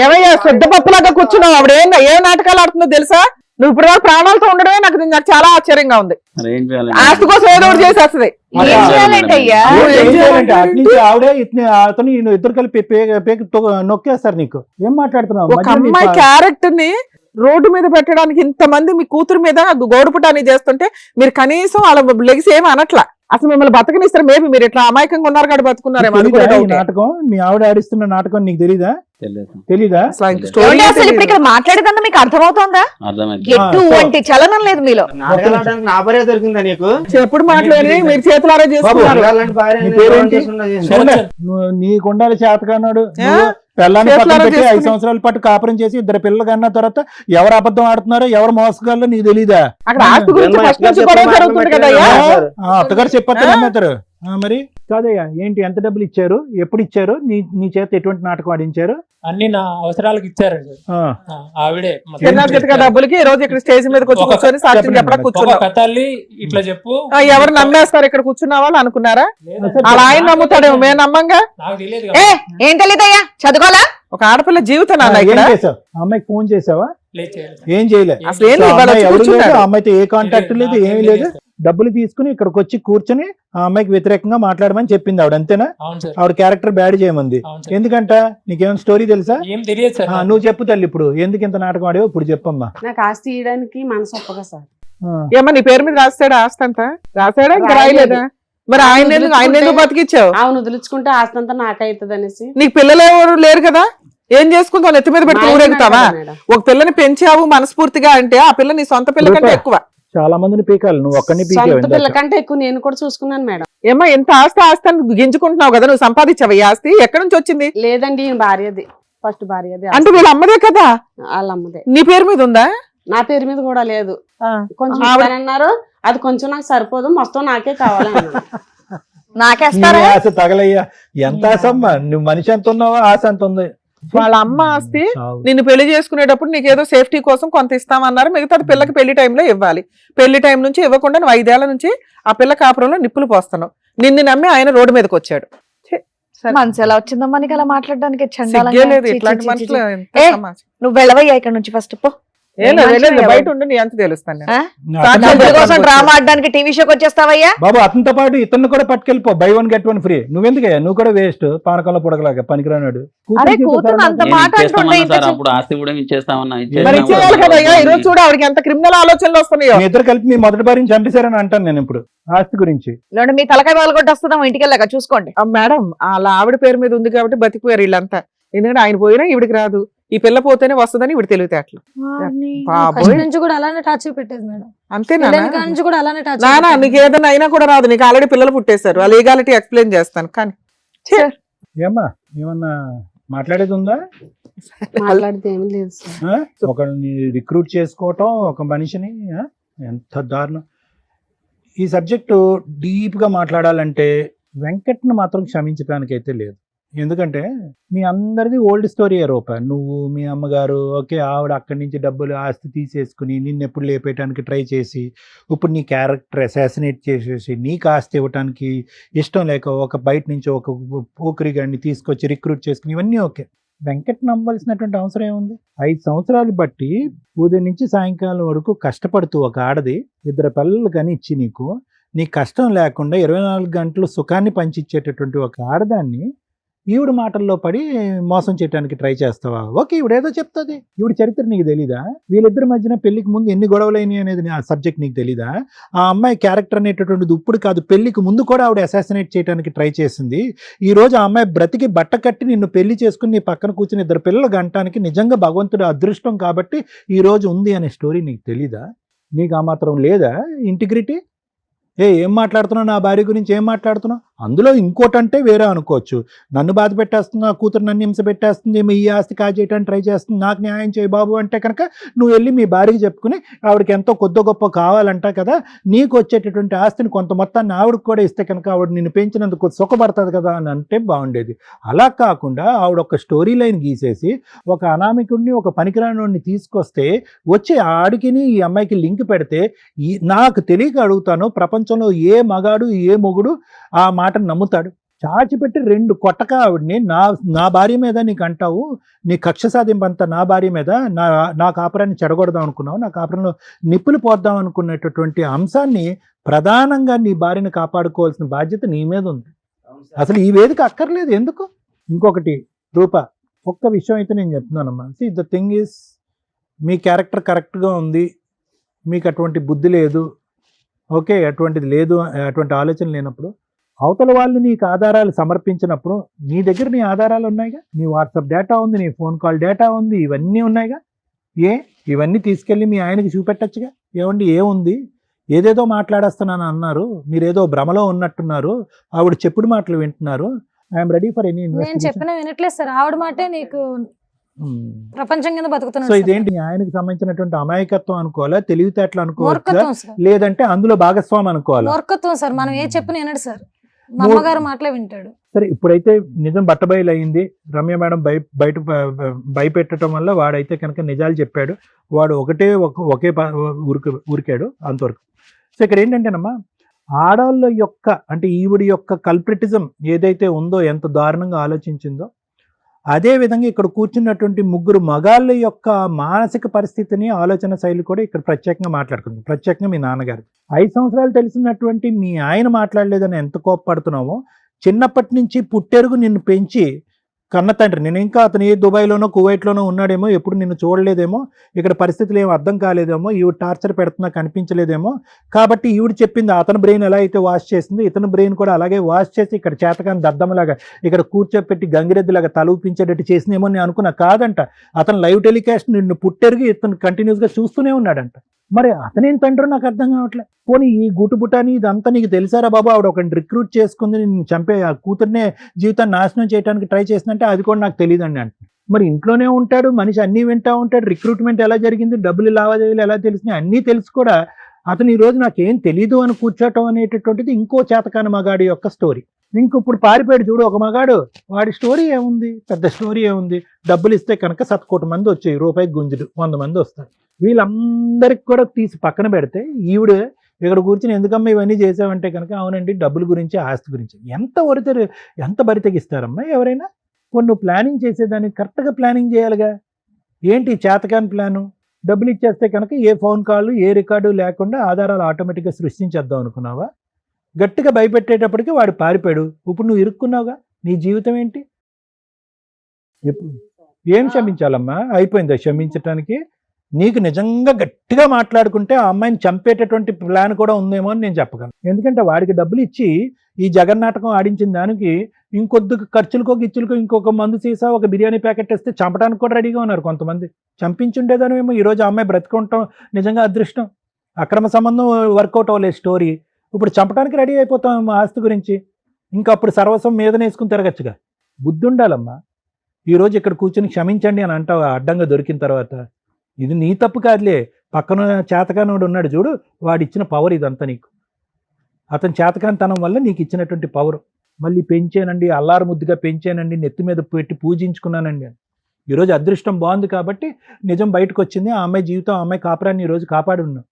ఏమయ్యా శుద్ధపప్పులాగా కూర్చున్నావు. ఆవిడ ఏ నాటకాలు ఆడుతుందో తెలుసా? నువ్వు ఇప్పుడు వరకు ప్రాణాలతో ఉండడమే నాకు చాలా ఆశ్చర్యంగా ఉంది. ఆస్తి కోసం ఏదో ఒకటి చేసేస్తుంది. ఏం చేయాలంటయ్యా? ఏం చేయాలంటే అట్నుంచి ఆవిడే అతను ఇద్దరు కలిపి పేకి నొక్కేస్తారు. నీకు ఏం మాట్లాడుతున్నావు? ఒక అమ్మాయి క్యారెక్టర్ ని రోడ్డు మీద పెట్టడానికి ఇంతమంది మీ కూతురు మీద గోడుపుటాన్ని చేస్తుంటే మీరు కనీసం వాళ్ళ లెగిసి ఏమి అనట్లా. అసలు మిమ్మల్ని బతకనిస్తారు. మేబీ మీరు ఇట్లా అమాయకంగా ఉన్నారు కాబట్టి బతుకున్నారేమో. అది కూడా ఈ డౌటే. నాటకం మీ ఆవిడ ఆడిస్తున్న నాటకం నీకు తెలీదా? తెలీదా? అసలు ఆయనకి ఏమండి, స్టోరీ అసలు ఇప్పుడు ఇక్కడ మాట్లాడేదంతా మీకు అర్థమవుతోందా? ఎటువంటి చలనం లేదు మీలో. నాటకాలు ఆడడానికి నా భార్య దొరికిందా నీకు? ఎప్పుడు మాట్లాడి మీరు చేతులారా చేసుకున్నారు. అలాంటి భార్య నీ నేను పేరేంటి? చేసుకున్నా. నీకు ఉండాలి చేతకాన్నాడు. పెళ్ళాన్ని చేతులారా పక్కన పెట్టి 5 చేసుకుని- సంవత్సరాల పాటు కాపురం చేసి 2 పిల్లలు కన్నా తర్వాత ఎవరు అబద్ధం ఆడుతున్నారో ఎవరు మోసగాళ్ళో నీకు తెలీదా? అక్కడ ఆస్తి గురించి ఫస్ట్ నుంచి గొడవ జరుగుతుంది కదయ్యా. అత్తగారు చెప్పొద్దు నమ్మేస్తారు. మరి కాదయ్యా, ఏంటి ఎంత డబ్బులు ఇచ్చారు, ఎప్పుడు ఇచ్చారు, నీ చేత ఎటువంటి నాటకం ఆడించారు? అన్ని నా అవసరాలకు ఇచ్చారండి. ఆ, ఆవిడే చిన్న డబ్బులకి ఈ రోజు ఇక్కడ స్టేజ్ మీదకి వచ్చి కూర్చొని సాక్ష్యం చెప్పడానికి కూర్చున్నావు. ఒక తల్లి ఇట్లా చెప్పు. ఎవరు నమ్మేస్తారు ఇక్కడ కూర్చున్న వాళ్ళు అనుకున్నారా? అలా ఆయన నమ్ముతాడేమో, మేము నమ్మంగా. నాకు తెలియదు ఏ ఏం తెలియదయ్యా? చదువుకోవాలా? ఒక ఆడపిల్ల జీవితం నాన్న ఏం ఇక్కడ. చేసావు? ఆ అమ్మాయికి ఫోన్ చేసావా? లేదు చేయలేదు. ఏం చేయలే. అసలు ఏం సో ఆ లేదు, వాళ్ళు అమ్మాయి వచ్చి ఎవరు లేదు, కూర్చున్నారు. ఆ అమ్మాయితో ఏ కాంటాక్ట్ లేదు, ఏమీ లేదు. డబ్బులు తీసుకుని ఇక్కడికి వచ్చి కూర్చొని ఆ అమ్మాయికి వ్యతిరేకంగా మాట్లాడమని చెప్పింది ఆవిడ, అంతేనా? అవును సార్. ఆవిడ క్యారెక్టర్ బ్యాడ్ చేయమంది. అవును సార్. ఎందుకంట? నీకేమైనా స్టోరీ తెలుసా? ఏం తెలియదు సార్. నువ్వు చెప్పు తల్లి, ఇప్పుడు ఎందుకు ఇంత నాటకం ఆడావో ఇప్పుడు చెప్పమ్మా. నాకు ఆస్తి ఇవ్వడానికి మనసు ఒప్పగా సార్. ఏమో నీ పేరు మీద రాస్తాడా ఆస్తి అంతా? రాసాడా ఇంకా రాయలేదా? మరి ఆయన ఎందుకు బతికిచ్చావు? అవును వదిలించుకుంటే ఆస్తి అంతా నాకైతుంది అనేసి. నీకు పిల్లలు ఎవరు లేరు కదా, ఏం చేసుకుంటావు? నెత్తి మీద పెట్టి ఊరేగుతావా? ఒక పిల్లని పెంచావు మనస్ఫూర్తిగా అంటే ఆ పిల్ల నీ సొంత పిల్ల కంటే ఎక్కువ. చాలా మందిని పీకాలి, నువ్వు ఒక్కడిని సొంత పిల్ల పీకావు. కంటే ఎక్కువ నేను కూడా చూసుకున్నాను మేడం. ఏమో ఎంత ఆస్తి అని గింజుకుంటున్నావు కదా, నువ్వు సంపాదించావు ఈ ఆస్తి. ఎక్కడి నుంచి వచ్చింది? లేదండి ఈయన భార్యది, ఫస్ట్ భార్యది. అంటే వీళ్ళ అమ్మదే కదా? వాళ్ళ అమ్మదే. నీ పేరు మీద ఉందా? నా పేరు మీద కూడా లేదు. కొంచెం ఆవిడ- ఇస్తానన్నారు, అది కొంచెం నాకు సరిపోదు, మొత్తం నాకే కావాలి అన్నారు. నాకేస్తారా? నీ ఆశ తగలయ్యా. ఎంత ఆశ అమ్మా, నువ్వు మనిషి ఎంత ఉన్నావో ఆశ ఎంత ఉంది. వాళ్ళ అమ్మ ఆస్తి చావు. నిన్ను పెళ్లి చేసుకునేటప్పుడు నీకేదో సేఫ్టీ కోసం కొంత ఇస్తామన్నారు, మిగతాది పిల్లకి పెళ్లి టైంలో ఇవ్వాలి. పెళ్లి టైం నుంచి ఇవ్వకుండా నువ్వు 5 ఏళ్ల నుంచి ఆ పిల్ల కాపురంలో నిప్పులు పోస్తున్నావు. నిన్ను నమ్మి ఆయన రోడ్డు మీదకి వచ్చాడు. మనసు ఎలా వచ్చిందమ్మా నీకు అలా మాట్లాడడానికి? చండాలంగా. సిగ్గే లేదు ఛీ, ఛీ, ఇట్లాంటి ఛీ, మనుషులు. ఛీ. ఎంత ఏ, సమాజం. నువ్వు వెళ్ళవయ్యా ఇక్కడ నుంచి ఫస్ట్ పో. ఏం లేదు, ఏ వెళ్ళలేదు, మనిషివి బయట ఎవరు? ఉండి నీ అంత తెలుస్తాను నేను. ఆ? నా సాక్షి అతను డబ్బుల కోసం చెప్పడానికి డ్రామా ఆడడానికి టీవీ షోకి వచ్చేస్తావయ్యా? బాబు అతనితో పాటు ఇతన్ని కూడా పట్టుకెళ్ళిపో, బై 1 get 1 ఫ్రీ. నువ్వెందుకయ్యా? నువ్వు కూడా వేస్ట్, పానకంలో పొడగలాగా పనికిరానాడు. అరే కూతురు అంత మాట అంటుండే ఇంత చిన్న- అప్పుడు ఆస్తి కూడా ఇచ్చేస్తామన్నా మరి ఇచ్చేయాలి కదా. ఈ రోజు చూడు ఆవిడకి ఎంత క్రిమినల్ ఆలోచనలు వస్తున్నాయో. మీ ఇద్దరు కలిపి మీ మొదటి భార్యని చంపేశారని అంటాను నేను ఇప్పుడు ఆస్తి గురించి. లేదంటే మీ తలకాయ పగలగొట్టి వస్తుందాం ఇంటికి వెళ్ళాక చూసుకోండి. మేడం అలా ఆవిడ పేరు మీద ఉంది కాబట్టి బతికిపోయారు వీళ్ళంతా. ఎందుకంటే ఆయన పోయినా ఈవిడికి రాదు, ఈ పిల్ల పోతేనే వస్తుందని ఈవిడ తెలివితేటలు. బాబోయ్, ఫస్ట్ నుంచి కూడా అలానే టార్చర్ పెట్టేది మేడం. అంతేనా? పిల్లల కాడ నుంచి కూడా అలానే టార్చర్ నానా పెట్టేది. నీకు ఏదైనా అయినా కూడా రాదు, నీకు ఆల్రెడీ పిల్లలు పుట్టేశారు. ఆ లీగాలిటీ ఎక్స్ప్లెయిన్ చేస్తాను కానీ ఏమ్మా ఏమన్నా మాట్లాడేది ఉందా? మాట్లాడితే ఏమీ లేదు సార్. ఒకరిని రిక్రూట్ చేసుకోవటం, ఒక మనిషిని, ఎంత దారుణం. ఈ సబ్జెక్టు డీప్ గా మాట్లాడాలంటే వెంకట్ను మాత్రం క్షమించడానికి అయితే లేదు. ఎందుకంటే మీ అందరిది ఓల్డ్ స్టోరీ రూప. నువ్వు మీ అమ్మగారు ఓకే, ఆవిడ అక్కడి నుంచి డబ్బులు ఆస్తి తీసేసుకుని నిన్ను ఎప్పుడు లేపేయడానికి ట్రై చేసి ఇప్పుడు నీ క్యారెక్టర్ అసాసినేట్ చేసేసి నీకు ఆస్తి ఇవ్వటానికి ఇష్టం లేక ఒక బయట నుంచి ఒక పోకిరి గాడిని తీసుకొచ్చి రిక్రూట్ చేసుకుని ఇవన్నీ ఓకే. వెంకట్ నమ్మవలసినటువంటి అవసరం ఏముంది? 5 సంవత్సరాలు బట్టి ఉదయం నుంచి సాయంకాలం వరకు కష్టపడుతూ ఒక ఆడది 2 పిల్లలు కానీ ఇచ్చి నీకు కష్టం లేకుండా 24 గంటలు సుఖాన్ని పంచిచ్చేటటువంటి ఒక ఆడదాన్ని ఈవిడ మాటల్లో పడి మోసం చేయడానికి ట్రై చేస్తావా? ఓకే, ఈవిడేదో చెప్తుంది, ఈవిడ చరిత్ర నీకు తెలీదా? వీళ్ళిద్దరి మధ్యన పెళ్లికి ముందు ఎన్ని గొడవలైనాయి అనేది ఆ సబ్జెక్ట్ నీకు తెలీదా? ఆ అమ్మాయి క్యారెక్టర్ అనేటటువంటిది ఇప్పుడు కాదు, పెళ్లికి ముందు కూడా ఆవిడ అసాసినేట్ చేయడానికి ట్రై చేసింది. ఈ రోజు ఆ అమ్మాయి బ్రతికి బట్ట కట్టి నిన్ను పెళ్లి చేసుకుని నీ పక్కన కూర్చుని 2 పిల్లలు గంటానికి నిజంగా భగవంతుడు అదృష్టం కాబట్టి ఈ రోజు ఉంది అనే స్టోరీ నీకు తెలీదా? నీకు ఆ మాత్రం లేదా ఇంటిగ్రిటీ? ఏం మాట్లాడుతున్నావు, నా భార్య గురించి ఏం మాట్లాడుతున్నావు? అందులో ఇంకోటంటే వేరే అనుకోవచ్చు, నన్ను బాధ పెట్టేస్తుంది, నా కూతురు నన్ను హింస పెట్టేస్తుంది, ఈ ఆస్తి కాజేయడానికి ట్రై చేస్తుంది, నాకు న్యాయం చేయి బాబు అంటే కనుక నువ్వు వెళ్ళి మీ భార్యకి చెప్పుకుని ఆవిడకి ఎంతో కొద్ది గొప్ప కావాలంట కదా, నీకు వచ్చేటటువంటి ఆస్తిని కొంత మొత్తాన్ని ఆవిడకి కూడా ఇస్తే కనుక ఆవిడ నిన్ను పెంచినందుకు సుఖపడుతుంది కదా అని అంటే బాగుండేది. అలా కాకుండా ఆవిడ ఒక స్టోరీ లైన్ గీసేసి ఒక అనామికుడిని ఒక పనికిరాని తీసుకొస్తే వచ్చి ఆడికిని ఈ అమ్మాయికి లింక్ పెడితే నాకు తెలియక అడుగుతాను, ప్రపంచంలో ఏ మగాడు ఏ మొగుడు ఆ మాటను నమ్ముతాడు? చాచిపెట్టి 2 కొట్టక ఆవిడ్ని నా భార్య మీద నీకు అంటావు, నీ కక్ష సాధింపంతా నా భార్య మీద, నా కాపురాన్ని చెడగొడదాం అనుకున్నావు, నా కాపురంలో నిప్పులు పోద్దాం అనుకునేటటువంటి అంశాన్ని ప్రధానంగా నీ భార్యను కాపాడుకోవాల్సిన బాధ్యత నీ మీద ఉంది. అసలు ఈ వేదిక అక్కర్లేదు ఎందుకు? ఇంకొకటి రూప, ఒక్క విషయం అయితే నేను చెప్తున్నానమ్మా, ద థింగ్ ఈస్ మీ క్యారెక్టర్ కరెక్ట్గా ఉంది, మీకు అటువంటి బుద్ధి లేదు, ఓకే, అటువంటిది లేదు, అటువంటి ఆలోచన లేనప్పుడు అవతల వాళ్ళు నీకు ఆధారాలు సమర్పించినప్పుడు నీ దగ్గర నీ ఆధారాలు ఉన్నాయిగా, నీ వాట్సాప్ డేటా ఉంది, నీ ఫోన్ కాల్ డేటా ఉంది, ఇవన్నీ ఉన్నాయిగా. ఇవన్నీ తీసుకెళ్ళి మీ ఆయనకి చూపెట్టచ్చుగా. ఏమండి ఏముంది, ఏదేదో మాట్లాడేస్తున్నాను అన్నారు, మీరేదో భ్రమలో ఉన్నట్టున్నారు, ఆవిడ చెప్పుడు మాటలు వింటున్నారు, ఐఎమ్ రెడీ ఫర్ ఎనీ నేను ఇన్వెస్టిగేషన్. చెప్పిన వినట్లేదు సార్, ఆవిడ మాటే నీకు ప్రపంచం కింద సో బతుకుతున్నాడు. ఇదేంటి, ఆయనకు సంబంధించినటువంటి అమాయకత్వం అనుకోవాలా, తెలివితేటలు అనుకోవాలా, మూర్ఖత్వం సార్, లేదంటే అందులో భాగస్వామి అనుకోవాలా? మూర్ఖత్వం సార్. మనం ఏ చెప్పిన వినడు సార్, మా అమ్మగారు మాటలే వింటాడు. సరే, ఇప్పుడైతే నిజం బట్టబయలు అయింది, రమ్య మేడం బయట భయపెట్టడం వల్ల వాడైతే కనుక నిజాలు చెప్పాడు, వాడు ఒకే ఉరికాడు అంతవరకు. సో ఇక్కడ ఏంటంటేనమ్మా, ఆడవాళ్ళ యొక్క అంటే ఈవిడి యొక్క కల్ప్రిటిజం ఏదైతే ఉందో, ఎంత దారుణంగా ఆలోచించిందో, అదే విధంగా ఇక్కడ కూర్చున్నటువంటి 3 మగాళ్ళ యొక్క మానసిక పరిస్థితిని, ఆలోచన శైలి కూడా ఇక్కడ ప్రత్యేకంగా మాట్లాడుకుంది. ప్రత్యేకంగా మీ నాన్నగారు 5 సంవత్సరాలు తెలిసినటువంటి మీ ఆయన మాట్లాడలేదని ఎంత కోప్పడుతున్నామో, చిన్నప్పటి నుంచి పుట్టెరుగు నిన్ను పెంచి కన్న తండ్రి, నేను ఇంకా అతను ఏ దుబాయ్లోనో కువైట్లోనో ఉన్నాడేమో, ఎప్పుడు నిన్ను చూడలేదేమో, ఇక్కడ పరిస్థితులు ఏమో అర్థం కాలేదేమో, ఈవిడ టార్చర్ పెడుతున్నా కనిపించలేదేమో, కాబట్టి ఈవిడ చెప్పింది అతని బ్రెయిన్ ఎలా అయితే వాష్ చేసింది, ఇతని బ్రెయిన్ కూడా అలాగే వాష్ చేసి ఇక్కడ చేతకాని దద్దమ్మలాగా ఇక్కడ కూర్చోపెట్టి గంగిరెద్దులాగా తల ఊపించేటట్టు చేసినేమో నేను అనుకున్నా. కాదంట, అతను లైవ్ టెలికాస్ట్ నిన్ను పుట్టెరిగి ఇతను కంటిన్యూస్గా చూస్తూనే ఉన్నాడంట. మరి అతనేం తండ్రో నాకు అర్థం కావట్లే. పోనీ ఈ గుటుబుటాని ఇదంతా నీకు తెలిసారా బాబు, ఆవిడ ఒకరిని రిక్రూట్ చేసుకుంది, నేను చంపే ఆ కూతుర్నే జీవితాన్ని నాశనం చేయడానికి ట్రై చేసినంటే అది కూడా నాకు తెలియదండి అంటే. మరి ఇంట్లోనే ఉంటాడు మనిషి, అన్నీ వింటూ ఉంటాడు, రిక్రూట్మెంట్ ఎలా జరిగింది, డబ్బులు లావాదేవీలు ఎలా తెలిసినాయి అన్నీ తెలుసు కూడా అతను ఈ రోజు నాకేం తెలీదు అని కూర్చోటం అనేటటువంటిది ఇంకో చేతకాని మగాడి యొక్క స్టోరీ. ఇప్పుడు పారిపోయాడు చూడు ఒక మగాడు, వాడి స్టోరీ ఏముంది, పెద్ద స్టోరీ ఏముంది, డబ్బులు ఇస్తే కనుక 1,000,000 మంది వచ్చాయి, రూపాయికి గుంజుడు 100 మంది వస్తారు. వీళ్ళందరికి కూడా తీసి పక్కన పెడితే ఈవిడ ఇక్కడ కూర్చుని ఎందుకమ్మా ఇవన్నీ చేసావంటే కనుక, అవునండి డబ్బుల గురించి ఆస్తి గురించి. ఎంత బరి తెగిస్తారమ్మా ఎవరైనా? నువ్వు ప్లానింగ్ చేసేదాన్ని కరెక్ట్గా ప్లానింగ్ చేయాలిగా. ఏంటి చేతకాని ప్లాను? డబ్బులు ఇచ్చేస్తే కనుక ఏ ఫోన్ కాల్ ఏ రికార్డు లేకుండా ఆధారాలు ఆటోమేటిక్గా సృష్టించేద్దాం అనుకున్నావా? గట్టిగా భయపెట్టేటప్పటికి వాడు పారిపోయాడు, ఇప్పుడు నువ్వు ఇరుక్కున్నావుగా, నీ జీవితం ఏంటి? ఏం క్షమించాలమ్మా, అయిపోయిందా క్షమించటానికి? నీకు నిజంగా గట్టిగా మాట్లాడుకుంటే ఆ అమ్మాయిని చంపేటటువంటి ప్లాన్ కూడా ఉందేమో అని నేను చెప్పగలను. ఎందుకంటే వాడికి డబ్బులు ఇచ్చి ఈ జగన్నాటకం ఆడించిన దానికి ఇంకొద్ది ఖర్చులకో గిచ్చులకో ఇంకొక మందు సీసా ఒక బిర్యానీ ప్యాకెట్ ఇస్తే చంపడానికి కూడా రెడీగా ఉన్నారు కొంతమంది. చంపించుండేదానేమో ఈరోజు ఆ అమ్మాయి బ్రతుకుంటాం నిజంగా అదృష్టం. అక్రమ సంబంధం వర్కౌట్ అవ్వలేదు స్టోరీ, ఇప్పుడు చంపడానికి రెడీ అయిపోతాం ఆస్తి గురించి. ఇంకా అప్పుడు సర్వస్వం మీదనేసుకుని తిరగచ్చుగా. బుద్ధి ఉండాలమ్మా. ఈరోజు ఇక్కడ కూర్చొని క్షమించండి అని అంటావు అడ్డంగా దొరికిన తర్వాత. ఇది నీ తప్పు కాదులే, పక్కన చేతకానోడు ఉన్నాడు చూడు, వాడు ఇచ్చిన పవర్ ఇదంతా నీకు. అతని చేతకానితనం వల్ల నీకు ఇచ్చినటువంటి పవర్. మళ్ళీ పెంచానండి, అల్లారు ముద్దుగా పెంచానండి, నెత్తి మీద పెట్టి పూజించుకున్నానండి అని. ఈరోజు అదృష్టం బాగుంది కాబట్టి నిజం బయటకు వచ్చింది. ఆ అమ్మాయి జీవితం, ఆ అమ్మాయి కాపురాన్ని ఈరోజు కాపాడి ఉన్నాం.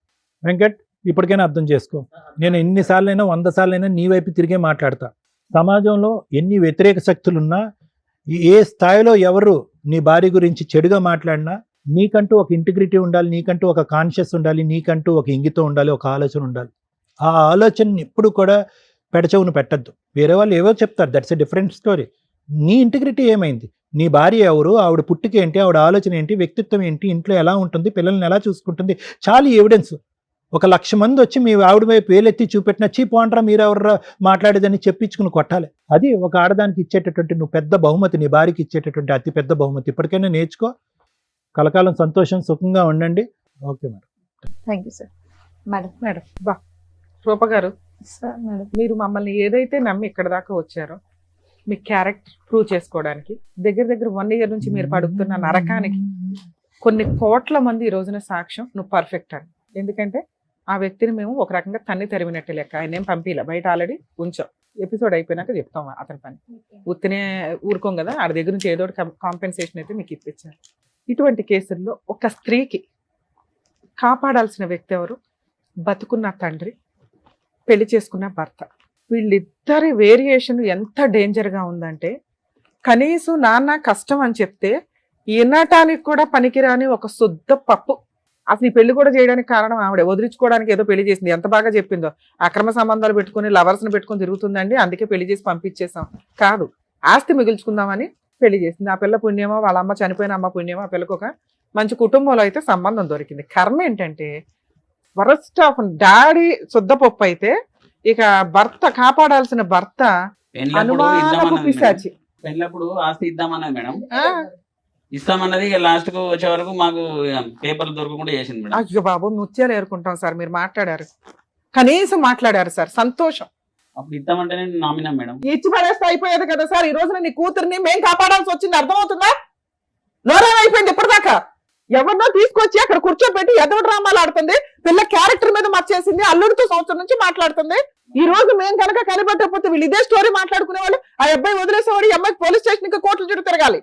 వెంకట్, ఇప్పటికైనా అర్థం చేసుకో. నేను ఎన్నిసార్లైనా 100 సార్లైనా నీ వైపు తిరిగే మాట్లాడతా. సమాజంలో ఎన్ని వ్యతిరేక శక్తులున్నా, ఏ స్థాయిలో ఎవరు నీ భార్య గురించి చెడుగా మాట్లాడినా, నీకంటూ ఒక ఇంటిగ్రిటీ ఉండాలి, నీకంటూ ఒక కాన్షియస్ ఉండాలి, నీకంటూ ఒక ఇంగితం ఉండాలి, ఒక ఆలోచన ఉండాలి. ఆ ఆలోచనని ఎప్పుడు కూడా పెడచెవును పెట్టద్దు. వేరే వాళ్ళు ఏవో చెప్తారు, దట్స్ ఎ డిఫరెంట్ స్టోరీ. నీ ఇంటిగ్రిటీ ఏమైంది? నీ భార్య ఎవరు, ఆవిడ పుట్టుక ఏంటి, ఆవిడ ఆలోచన ఏంటి, వ్యక్తిత్వం ఏంటి, ఇంట్లో ఎలా ఉంటుంది, పిల్లల్ని ఎలా చూసుకుంటుంది, చాలు ఎవిడెన్స్. 1,00,000 మంది వచ్చి మీ ఆవిడ వైపు వేలెత్తి చూపెట్టిన చీపోండ్రా మీరు ఎవరు మాట్లాడేదని చెప్పించుకుని కొట్టాలి. అది ఒక ఆడదానికి ఇచ్చేటటువంటి నువ్వు పెద్ద బహుమతి, నీ భార్యకి ఇచ్చేటటువంటి అతి పెద్ద బహుమతి. ఇప్పటికైనా నేర్చుకో. కలకాలం సంతోషం సుఖంగా ఉండండి. Okay madam. Thank you sir. Madam madam బా రూప గారు, సార్ మేడం మీరు మమ్మల్ని ఏదైతే నమ్మి ఇక్కడ దాకా వచ్చారో మీ క్యారెక్టర్ ప్రూవ్ చేసుకోవడానికి దగ్గర దగ్గర 1 year నుంచి మీరు పడుతున్న నరకానికి కొన్ని కోట్ల మంది ఈ రోజున సాక్ష్యం నువ్వు పర్ఫెక్ట్ అని. ఎందుకంటే ఆ వ్యక్తిని మేము ఒక రకంగా తన్ని తరిమినట్టు లెక్క. ఆయన ఏం పంపిలా, బయట ఆల్రెడీ ఉంచాం. ఎపిసోడ్ అయిపోయినాక చెప్తాం అతని పని. ఉత్తినే ఊరుకోం కదా, ఆడ దగ్గర నుంచి ఏదో కాంపెన్సేషన్ అయితే మీకు ఇప్పించారు. ఇటువంటి కేసుల్లో ఒక స్త్రీకి కాపాడాల్సిన వ్యక్తి ఎవరు? బతుకున్న తండ్రి, పెళ్లి చేసుకున్న భర్త. వీళ్ళిద్దరి వేరియేషన్ ఎంత డేంజర్గా ఉందంటే, కనీసం నాన్న కష్టం అని చెప్తే వినటానికి కూడా పనికిరాని ఒక శుద్ధ పప్పు. అసలు ఈ పెళ్లి కూడా చేయడానికి కారణం ఆవిడే. వదిలించుకోవడానికి ఏదో పెళ్లి చేసింది. ఎంత బాగా చెప్పిందో, అక్రమ సంబంధాలు పెట్టుకుని లవర్స్ని పెట్టుకుని తిరుగుతుందండి, అందుకే పెళ్లి చేసి పంపించేసాం. కాదు, ఆస్తి మిగుల్చుకుందామని పెళ్లి చేసింది. ఆ పిల్ల పుణ్యమో, వాళ్ళ అమ్మ చనిపోయిన అమ్మ పుణ్యమో, ఆ పిల్లకు ఒక మంచి కుటుంబంలో అయితే సంబంధం దొరికింది. కర్మ ఏంటంటే వరస్ట్ ఆఫ్ డాడీ శుద్ధపప్పు అయితే, ఇక భర్త కాపాడాల్సిన భర్త అనుమానపు పిశాచి. పెళ్ళప్పుడు ఆస్తి ఇద్దామన్నది మేడం, ఆ, ఇస్తామన్నది. ఇక లాస్ట్ కు వచ్చే వరకు మాకు పేపర్లు దొరకకుండా చేసింది మేడం. అయ్యో బాబు, ముత్యాలు ఏరుకుంటాం సార్. మీరు మాట్లాడారు, కనీసం మాట్లాడారు సార్, సంతోషం. అప్పుడు ఇద్దామంటే నేను నామినా మేడం. ఇచ్చి పడేస్తే అయిపోయేది కదా సార్. ఈ రోజున నీ కూతుర్ని మేం కాపాడాల్సి వచ్చింది, అర్థమవుతుందా? నోరేమైపోయింది ఇప్పటిదాకా. ఎవరినో తీసుకొచ్చి అక్కడ కూర్చోబెట్టి ఎదో డ్రామాలు ఆడుతుంది. పిల్ల క్యారెక్టర్ మీద మర్చేసింది. అల్లుడితో సంవత్సరం నుంచి మాట్లాడుతుంది. ఈ రోజు మేము కనుక కనిపెట్టకపోతే వీళ్ళు ఇదే స్టోరీ మాట్లాడుకునే వాళ్ళు. ఆ అబ్బాయి వదిలేసేవాడు, ఈ అమ్మాయికి పోలీస్ స్టేషన్ ఇంకా కోర్టుల చుట్టూ తిరగాలి.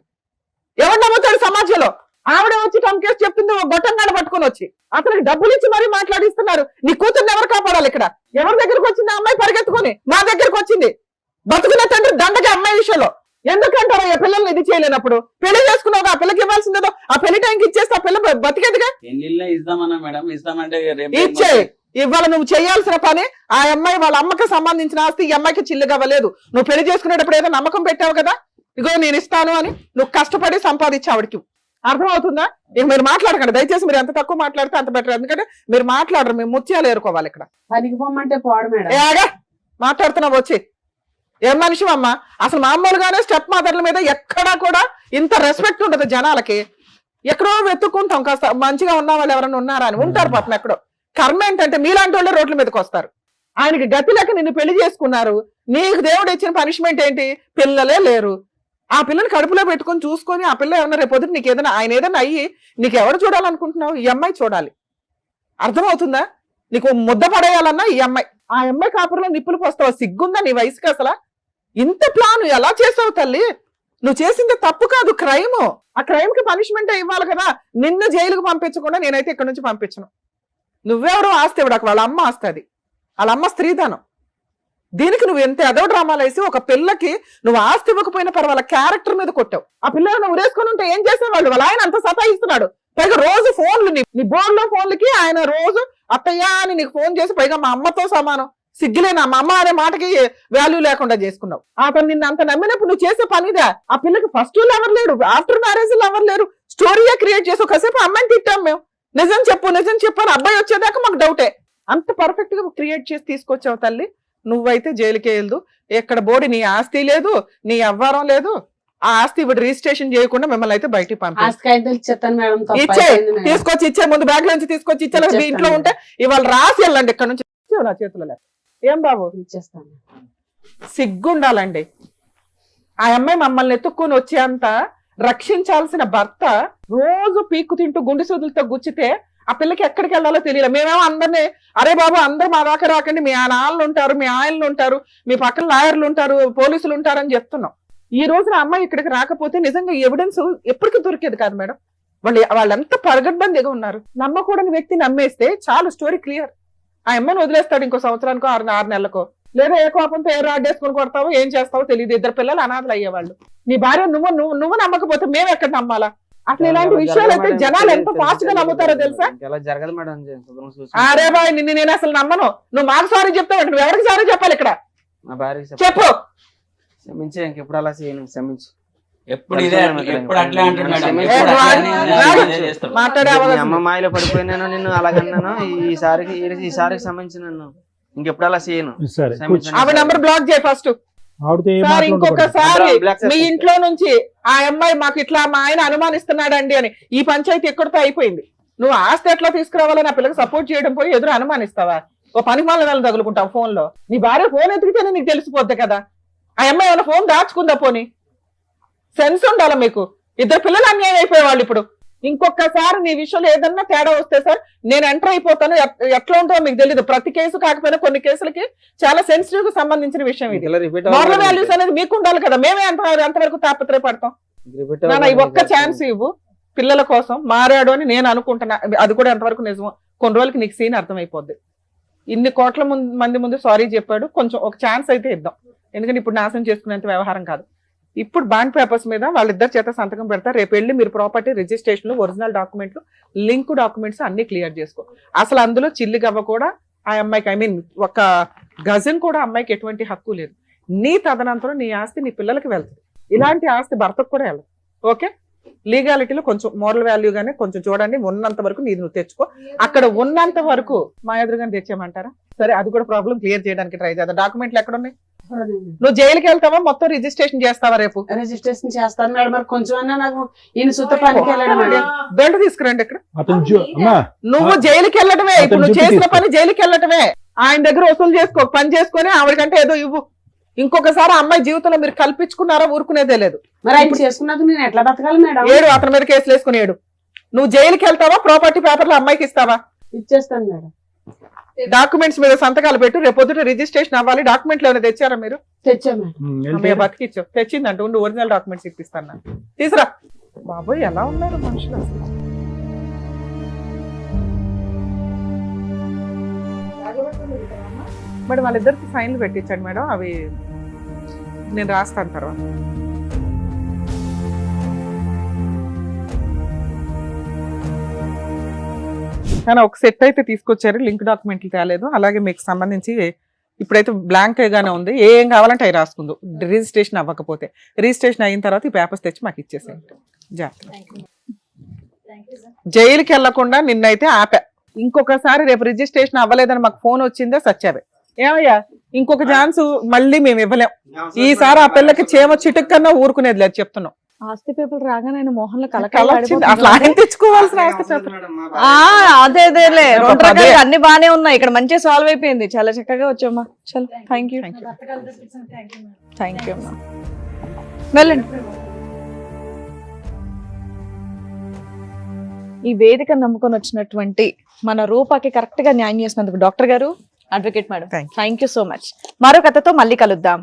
ఎవరు నమ్ముతాడు సమాజంలో? ఆవిడ వచ్చి టమ్ కేసు చెప్తుంది, ఒక గొట్టంగాడ పట్టుకుని వచ్చి అతనికి డబ్బులు ఇచ్చి మరీ మాట్లాడిస్తున్నారు. నీ కూతుర్ని ఎవరు కాపాడాలి ఇక్కడ? ఎవరి దగ్గరకు వచ్చింది ఆ అమ్మాయి? పరిగెత్తుకొని మా దగ్గరకు వచ్చింది. బతుకున్న తండ్రి దండగా అమ్మాయి విషయంలో. ఎందుకంటారు ఆ పిల్లల్ని ఇది చేయలేనప్పుడు? పెళ్లి చేసుకున్నావు, ఆ పిల్లకి ఇవ్వాల్సిందేదో ఆ పెళ్లి టైంకి ఇచ్చేస్తే ఆ పిల్ల బతికేదిగా. పెళ్లిళ్ళే ఇద్దామన్నా మేడం, ఇస్తామంటే ఇచ్చే ఇవాళ నువ్వు చేయాల్సిన పని, ఆ అమ్మాయి వాళ్ళ అమ్మకి సంబంధించిన ఆస్తి ఈ అమ్మాయికి చిల్లుగా అవ్వలేదు. నువ్వు పెళ్లి చేసుకునేటప్పుడు ఏదో నమ్మకం పెట్టావు కదా, ఇగో నేను ఇస్తాను అని. నువ్వు కష్టపడి సంపాదించి ఆవిడకి. అర్థమవుతుందా? ఇక మీరు మాట్లాడకండి దయచేసి. మీరు ఎంత తక్కువ మాట్లాడితే అంత బెటర్. ఎందుకంటే మీరు మాట్లాడరు, మేము ముత్యాలు ఏరుకోవాలి ఇక్కడ. పనికి పోమంటే పోడు మేడం. ఏగా మాట్లాడుతున్నావు వచ్చి. ఏం మనిషి అమ్మ? అసలు మామూలుగానే స్టెప్ మదర్ల మీద ఎక్కడా కూడా ఇంత రెస్పెక్ట్ ఉండదు జనాలకి. ఎక్కడో వెతుక్కుంటాం కాస్త మంచిగా ఉన్న వాళ్ళు ఎవరైనా ఉన్నారా అని. ఉంటారు పాపం ఎక్కడో. కర్మ ఏంటంటే మీలాంటి వాళ్ళే రోడ్ల మీదకి వస్తారు. ఆయనకి గతి లేక నిన్ను పెళ్లి చేసుకున్నారు. నీకు దేవుడు ఇచ్చిన పనిష్మెంట్ ఏంటి? పిల్లలే లేరు. ఆ పిల్లని కడుపులో పెట్టుకొని చూసుకొని ఆ పిల్ల ఏమన్నా రేపొద్దు నీకు ఏదైనా, ఆయన ఏదైనా అయ్యి నీకు ఎవరు చూడాలనుకుంటున్నావు? ఈ అమ్మాయి చూడాలి. అర్థమవుతుందా? నీకు ముద్ద పడేయాలన్నా ఈ అమ్మాయి. ఆ అమ్మాయి కాపురంలో నిప్పులు పోస్తావా? సిగ్గుందా నీ వయసుకి అసలు? ఇంత ప్లాన్ ఎలా చేసావు తల్లి? నువ్వు చేసింది తప్పు కాదు, క్రైమ్. ఆ క్రైమ్ కి పనిష్మెంట్ ఇవ్వాలి కదా. నిన్ను జైలుకు పంపించకుండా నేనైతే ఇక్కడ నుంచి పంపించను. నువ్వెవరో ఆస్తి ఇవ్వడానికి, వాళ్ళ అమ్మ ఆస్తి అది. వాళ్ళ అమ్మ స్త్రీధనం. దీనికి నువ్వు ఎంత ఎదో డ్రామాలు వేసి ఒక పిల్లకి నువ్వు ఆస్తి ఇవ్వకపోయినా పర్వాలేదు, క్యారెక్టర్ మీద కొట్టావు. ఆ పిల్లలు నువ్వు ఉరేసుకొని ఉంటే ఏం చేసేవాళ్ళు? వాళ్ళ ఆయన అంత సతాయిస్తున్నాడు. పైగా రోజు ఫోన్లు, నీ బోర్డులో ఫోన్లకి ఆయన రోజు అత్తయ్య అని నీకు ఫోన్ చేసి, పైగా మా అమ్మతో సమానం. సిగ్గులేనా? మా అమ్మ అనే మాటకి వాల్యూ లేకుండా చేసుకున్నావు. అతను నిన్ను అంత నమ్మినప్పుడు నువ్వు చేసే పనిదా? ఆ పిల్లకి ఫస్ట్ లవర్ లేడు, ఆఫ్టర్ మ్యారేజ్ లవర్ లేరు. స్టోరీయే క్రియేట్ చేసావు. కాసేపు అమ్మాయిని తిట్టాం మేము. నిజం చెప్పు నిజం చెప్పాను. అబ్బాయి వచ్చేదాకా మాకు డౌటే. అంత పర్ఫెక్ట్ గా క్రియేట్ చేసి తీసుకొచ్చావు తల్లి. నువ్వైతే జైలుకే వెళ్దు. ఎక్కడ బోడి నీ ఆస్తి లేదు, నీ అవ్వారం లేదు. ఆ ఆస్తి ఇప్పుడు రిజిస్ట్రేషన్ చేయకుండా మిమ్మల్ని అయితే బయటికి తీసుకొచ్చి ఇచ్చే. ముందు బ్యాగ్ నుంచి తీసుకొచ్చి ఇచ్చే. మీ ఇంట్లో ఉంటే ఇవాళ రాసి వెళ్ళండి ఇక్కడ నుంచి. నా చేతుల్లో లేదు. ఏం బాబు ఇచ్చేస్తాను. సిగ్గుండాలండి. ఆ అమ్మాయి మమ్మల్ని ఎత్తుక్కుని వచ్చేంత రక్షించాల్సిన భర్త రోజు పీక్కు తింటూ గుండె సూదులతో గుచ్చితే ఆ పిల్లకి ఎక్కడికి వెళ్ళాలో తెలియదు. మేమేమో అందరినీ, అరే బాబు అందరూ మా దాకా రాకండి, మీ నాన్నలు ఉంటారు, మీ ఆయనలు ఉంటారు, మీ పక్కన లాయర్లు ఉంటారు, పోలీసులు ఉంటారు అని చెప్తున్నాం. ఈ రోజున అమ్మాయి ఇక్కడికి రాకపోతే నిజంగా ఎవిడెన్స్ ఎప్పటికీ దొరికేది కాదు మేడం. వాళ్ళంతా పరగడ్బందిగా ఉన్నారు. నమ్మకూడని వ్యక్తి నమ్మేస్తే చాలు, స్టోరీ క్లియర్. ఆ అమ్మాయిని వదిలేస్తాడు ఇంకో సంవత్సరానికో 6 నెలలకో. లేదా ఏ కోపంతో ఏ రాడ్డేసుకుని కొడతావో ఏం చేస్తావో తెలియదు. 2 పిల్లలు అనాథలు అయ్యేవాళ్ళు. నీ భార్య నువ్వు నమ్మకపోతే మేము ఎక్కడ నమ్మాలా? అసలు ఇలాంటి విషయాలు అయితే జనాలు ఎంత ఫాస్ట్ గా నమ్ముతారో తెలుసా? జరగదు మేడం. అరే బాయ్, నేను అసలు నమ్మను. నువ్వు మాకు సారీ చెప్తావు, నువ్వు ఎవరికి సారీ చెప్పాలి ఇక్కడ? చెప్పు. క్షమించే ఇంకెప్పుడు అలా చేయను, క్షమించు. ఎప్పుడు ఇదే, ఎప్పుడు అట్లే అంటాడు మేడం. ఏ, ఎప్పుడు నువ్వు అట్లే ఆగు. ఇదే చేస్తాడు. మాట్లాడే మీ అవకాశం అమ్మ మాయలో పడిపోయినాను, నిన్ను అలాగన్నాను. ఈసారికి క్షమించు నన్ను, ఇంకెప్పుడు అలా చేయను. సరే క్షమించు. ఆవిడ నంబర్ బ్లాక్ చేయి ఫస్ట్. ఆవిడతో ఏ సార్ మాట్లాడకూడదు. ఇంకొకసారి బ్లాక్ మీ చేస్తా. ఇంట్లో నుంచి ఆ అమ్మాయి మాకు ఇట్లా మా ఆయన అనుమానిస్తున్నాడండి అని ఈ పంచాయతీ ఎక్కడితో అయిపోయింది. నువ్వు ఆస్తి ఎట్లా తీసుకురావాలని ఆ పిల్లకి సపోర్ట్ చేయడం పోయి ఎదురు అనుమానిస్తావా? ఓ పని వాళ్ళ తగులుకుంటావు ఫోన్ లో. నీ భార్య ఫోన్ ఎతికితేనే నీకు తెలిసిపోద్ది కదా. ఆ అమ్మాయి ఏమైనా ఫోన్ దాచుకుందా? పోనీ సెన్స్ ఉండాలా మీకు. ఇద్దరు పిల్లలు అన్యాయం అయిపోయేవాళ్ళు. ఇప్పుడు ఇంకొకసారి నీ విషయంలో ఏదన్నా తేడా వస్తే సార్ నేను ఎంటర్ అయిపోతాను. ఎట్లా ఉంటుందో మీకు తెలియదు. ప్రతి కేసు కాకపోయినా కొన్ని కేసులకి చాలా సెన్సిటివ్ గా సంబంధించిన విషయం ఇది. ఇలా రిపీట్ మోరల్ వాల్యూస్ అనేది మీకు ఉండాలి కదా. మేమే ఎంతవరకు తాపత్రయపడతాం. నాన్న ఈ ఒక్క ఛాన్స్ ఇవ్వు పిల్లల కోసం. మారాడు అని నేను అనుకుంటున్నా. అది కూడా ఎంతవరకు నిజమో కొన్ని రోజులకి నీకు సీన్ అర్థమైపోద్ది. ఇన్ని కోట్ల మంది ముందు సారీ చెప్పాడు, కొంచెం ఒక ఛాన్స్ అయితే ఇద్దాం. ఎందుకంటే ఇప్పుడు నాశనం చేసుకునేంత వ్యవహారం కాదు. ఇప్పుడు బాండ్ పేపర్స్ మీద వాళ్ళిద్దరి చేత సంతకం పెడతారు. రేపు వెళ్ళి మీరు ప్రాపర్టీ రిజిస్ట్రేషన్, ఒరిజినల్ డాక్యుమెంట్లు, లింక్ డాక్యుమెంట్స్ అన్ని క్లియర్ చేసుకో. అసలు అందులో చిల్లి గవ్వ కూడా ఆ అమ్మాయికి, ఐ మీన్ ఒక గజన్ కూడా అమ్మాయికి ఎటువంటి హక్కు లేదు. నీ తదనంతరం నీ ఆస్తి నీ పిల్లలకి వెళ్తుంది. ఇలాంటి ఆస్తి భర్తకు కూడా వెళ్ళదు. ఓకే, లీగాలిటీలో కొంచెం మోరల్ వాల్యూ గానే కొంచెం చూడండి. ఉన్నంత వరకు నీది నువ్వు తెచ్చుకో. అక్కడ ఉన్నంత వరకు మా ఎదురుగానే తెచ్చేయమంటారా? సరే, అది కూడా ప్రాబ్లం క్లియర్ చేయడానికి ట్రై చేద్దాం. డాక్యుమెంట్లు ఎక్కడ ఉన్నాయి? నువ్వు జైలుకి వెళ్తావా? మొత్తం రిజిస్ట్రేషన్ చేస్తావా రేపు? రిజిస్ట్రేషన్ చేస్తాను మేడం. మరి కొంచెం అన్నా నాకు ఈయన సుత పనికి వెళ్ళడం మేడం. బెల్ట్ తీసుకురండి ఇక్కడ. అమ్మా నువ్వు జైలుకి వెళ్ళటమే. ఇప్పుడు నువ్వు చేసిన పని జైలుకి వెళ్ళటమే. ఆయన దగ్గర వసూలు చేసుకో, పని చేసుకొని ఆవిడకంటే ఏదో ఇవ్వు. ఇంకొకసారి ఆ అమ్మాయి జీవితంలో మీరు కల్పించుకున్నారా ఊరుకునేదే లేదు. మరి ఆయన చేసుకున్నాక నేను ఎట్లా బతకాలి మేడం? ఏడు, అతని మీద కేసులు వేసుకుని ఏడు. నువ్వు జైలుకి వెళ్తావా? ప్రాపర్టీ పేపర్లు అమ్మాయికి ఇస్తావా? ఇచ్చేస్తాను మేడం. డాక్యుమెంట్స్ మీద సంతకాలు పెట్టు. రేపొద్దుట రిజిస్ట్రేషన్ అవ్వాలి. డాక్యుమెంట్లు ఏమైనా తెచ్చారా మీరు? తెచ్చా మేడం. అమ్మయ్య బతికిచ్చావు. తెచ్చిందంట. ఉండు, ఒరిజినల్ డాక్యుమెంట్స్ ఇప్పిస్తాను. తీసురా. బాబోయ్ ఎలా ఉన్నారు మనుషులు అసలు. మేడం వాళ్ళిద్దరికి సైన్లు పెట్టించండి మేడం. అవి నేను రాస్తాను తర్వాత. కానీ ఒక సెట్ అయితే తీసుకొచ్చారు. లింక్ డాక్యుమెంట్లు తేలేదు. అలాగే మీకు సంబంధించి ఇప్పుడైతే బ్లాంక్ గానే ఉంది. ఏం కావాలంటే అవి రాసుకుందు. రిజిస్ట్రేషన్ అవ్వకపోతే రిజిస్ట్రేషన్ అయిన తర్వాత ఈ పేపర్స్ తెచ్చి మాకు ఇచ్చేసేయండి. జాగ్రత్త. జైలుకి వెళ్లకుండా నిన్నైతే ఆపా. ఇంకొకసారి రేపు రిజిస్ట్రేషన్ అవ్వలేదని మాకు ఫోన్ వచ్చిందే సచ్చావే. ఏమయ్యా, ఇంకొక ఛాన్స్ మళ్ళీ మేము ఇవ్వలేం. ఈసారి ఆ పిల్లకి చీమ చిటుక్కన్నా ఊరుకునేది లేదు చెప్తున్నాం. ఆస్తి పేపర్ రాగానే ఆయన మోహన్లో కలొచ్చింది. అట్లా ఆయన తెచ్చుకోవాల్సిన ఆస్తి పేపర్. అదేదేలే ఒక రెండు పదే. రకాలుగా అన్ని బానే ఉన్నాయి. ఇక్కడ మంచిగా సాల్వ్ అయిపోయింది. చాలా చక్కగా వచ్చామ్మా. చలో, థ్యాంక్ యూ. థ్యాంక్ యూ అమ్మా. వెళ్ళండి. ఈ వేదిక నమ్ముకొని వచ్చినటువంటి మన రూపాకి కరెక్ట్ గా న్యాయం చేసినందుకు డాక్టర్ గారు, advocate madam, Thank you. Thank you so much. మరో కథతో మళ్ళీ కలుద్దాం.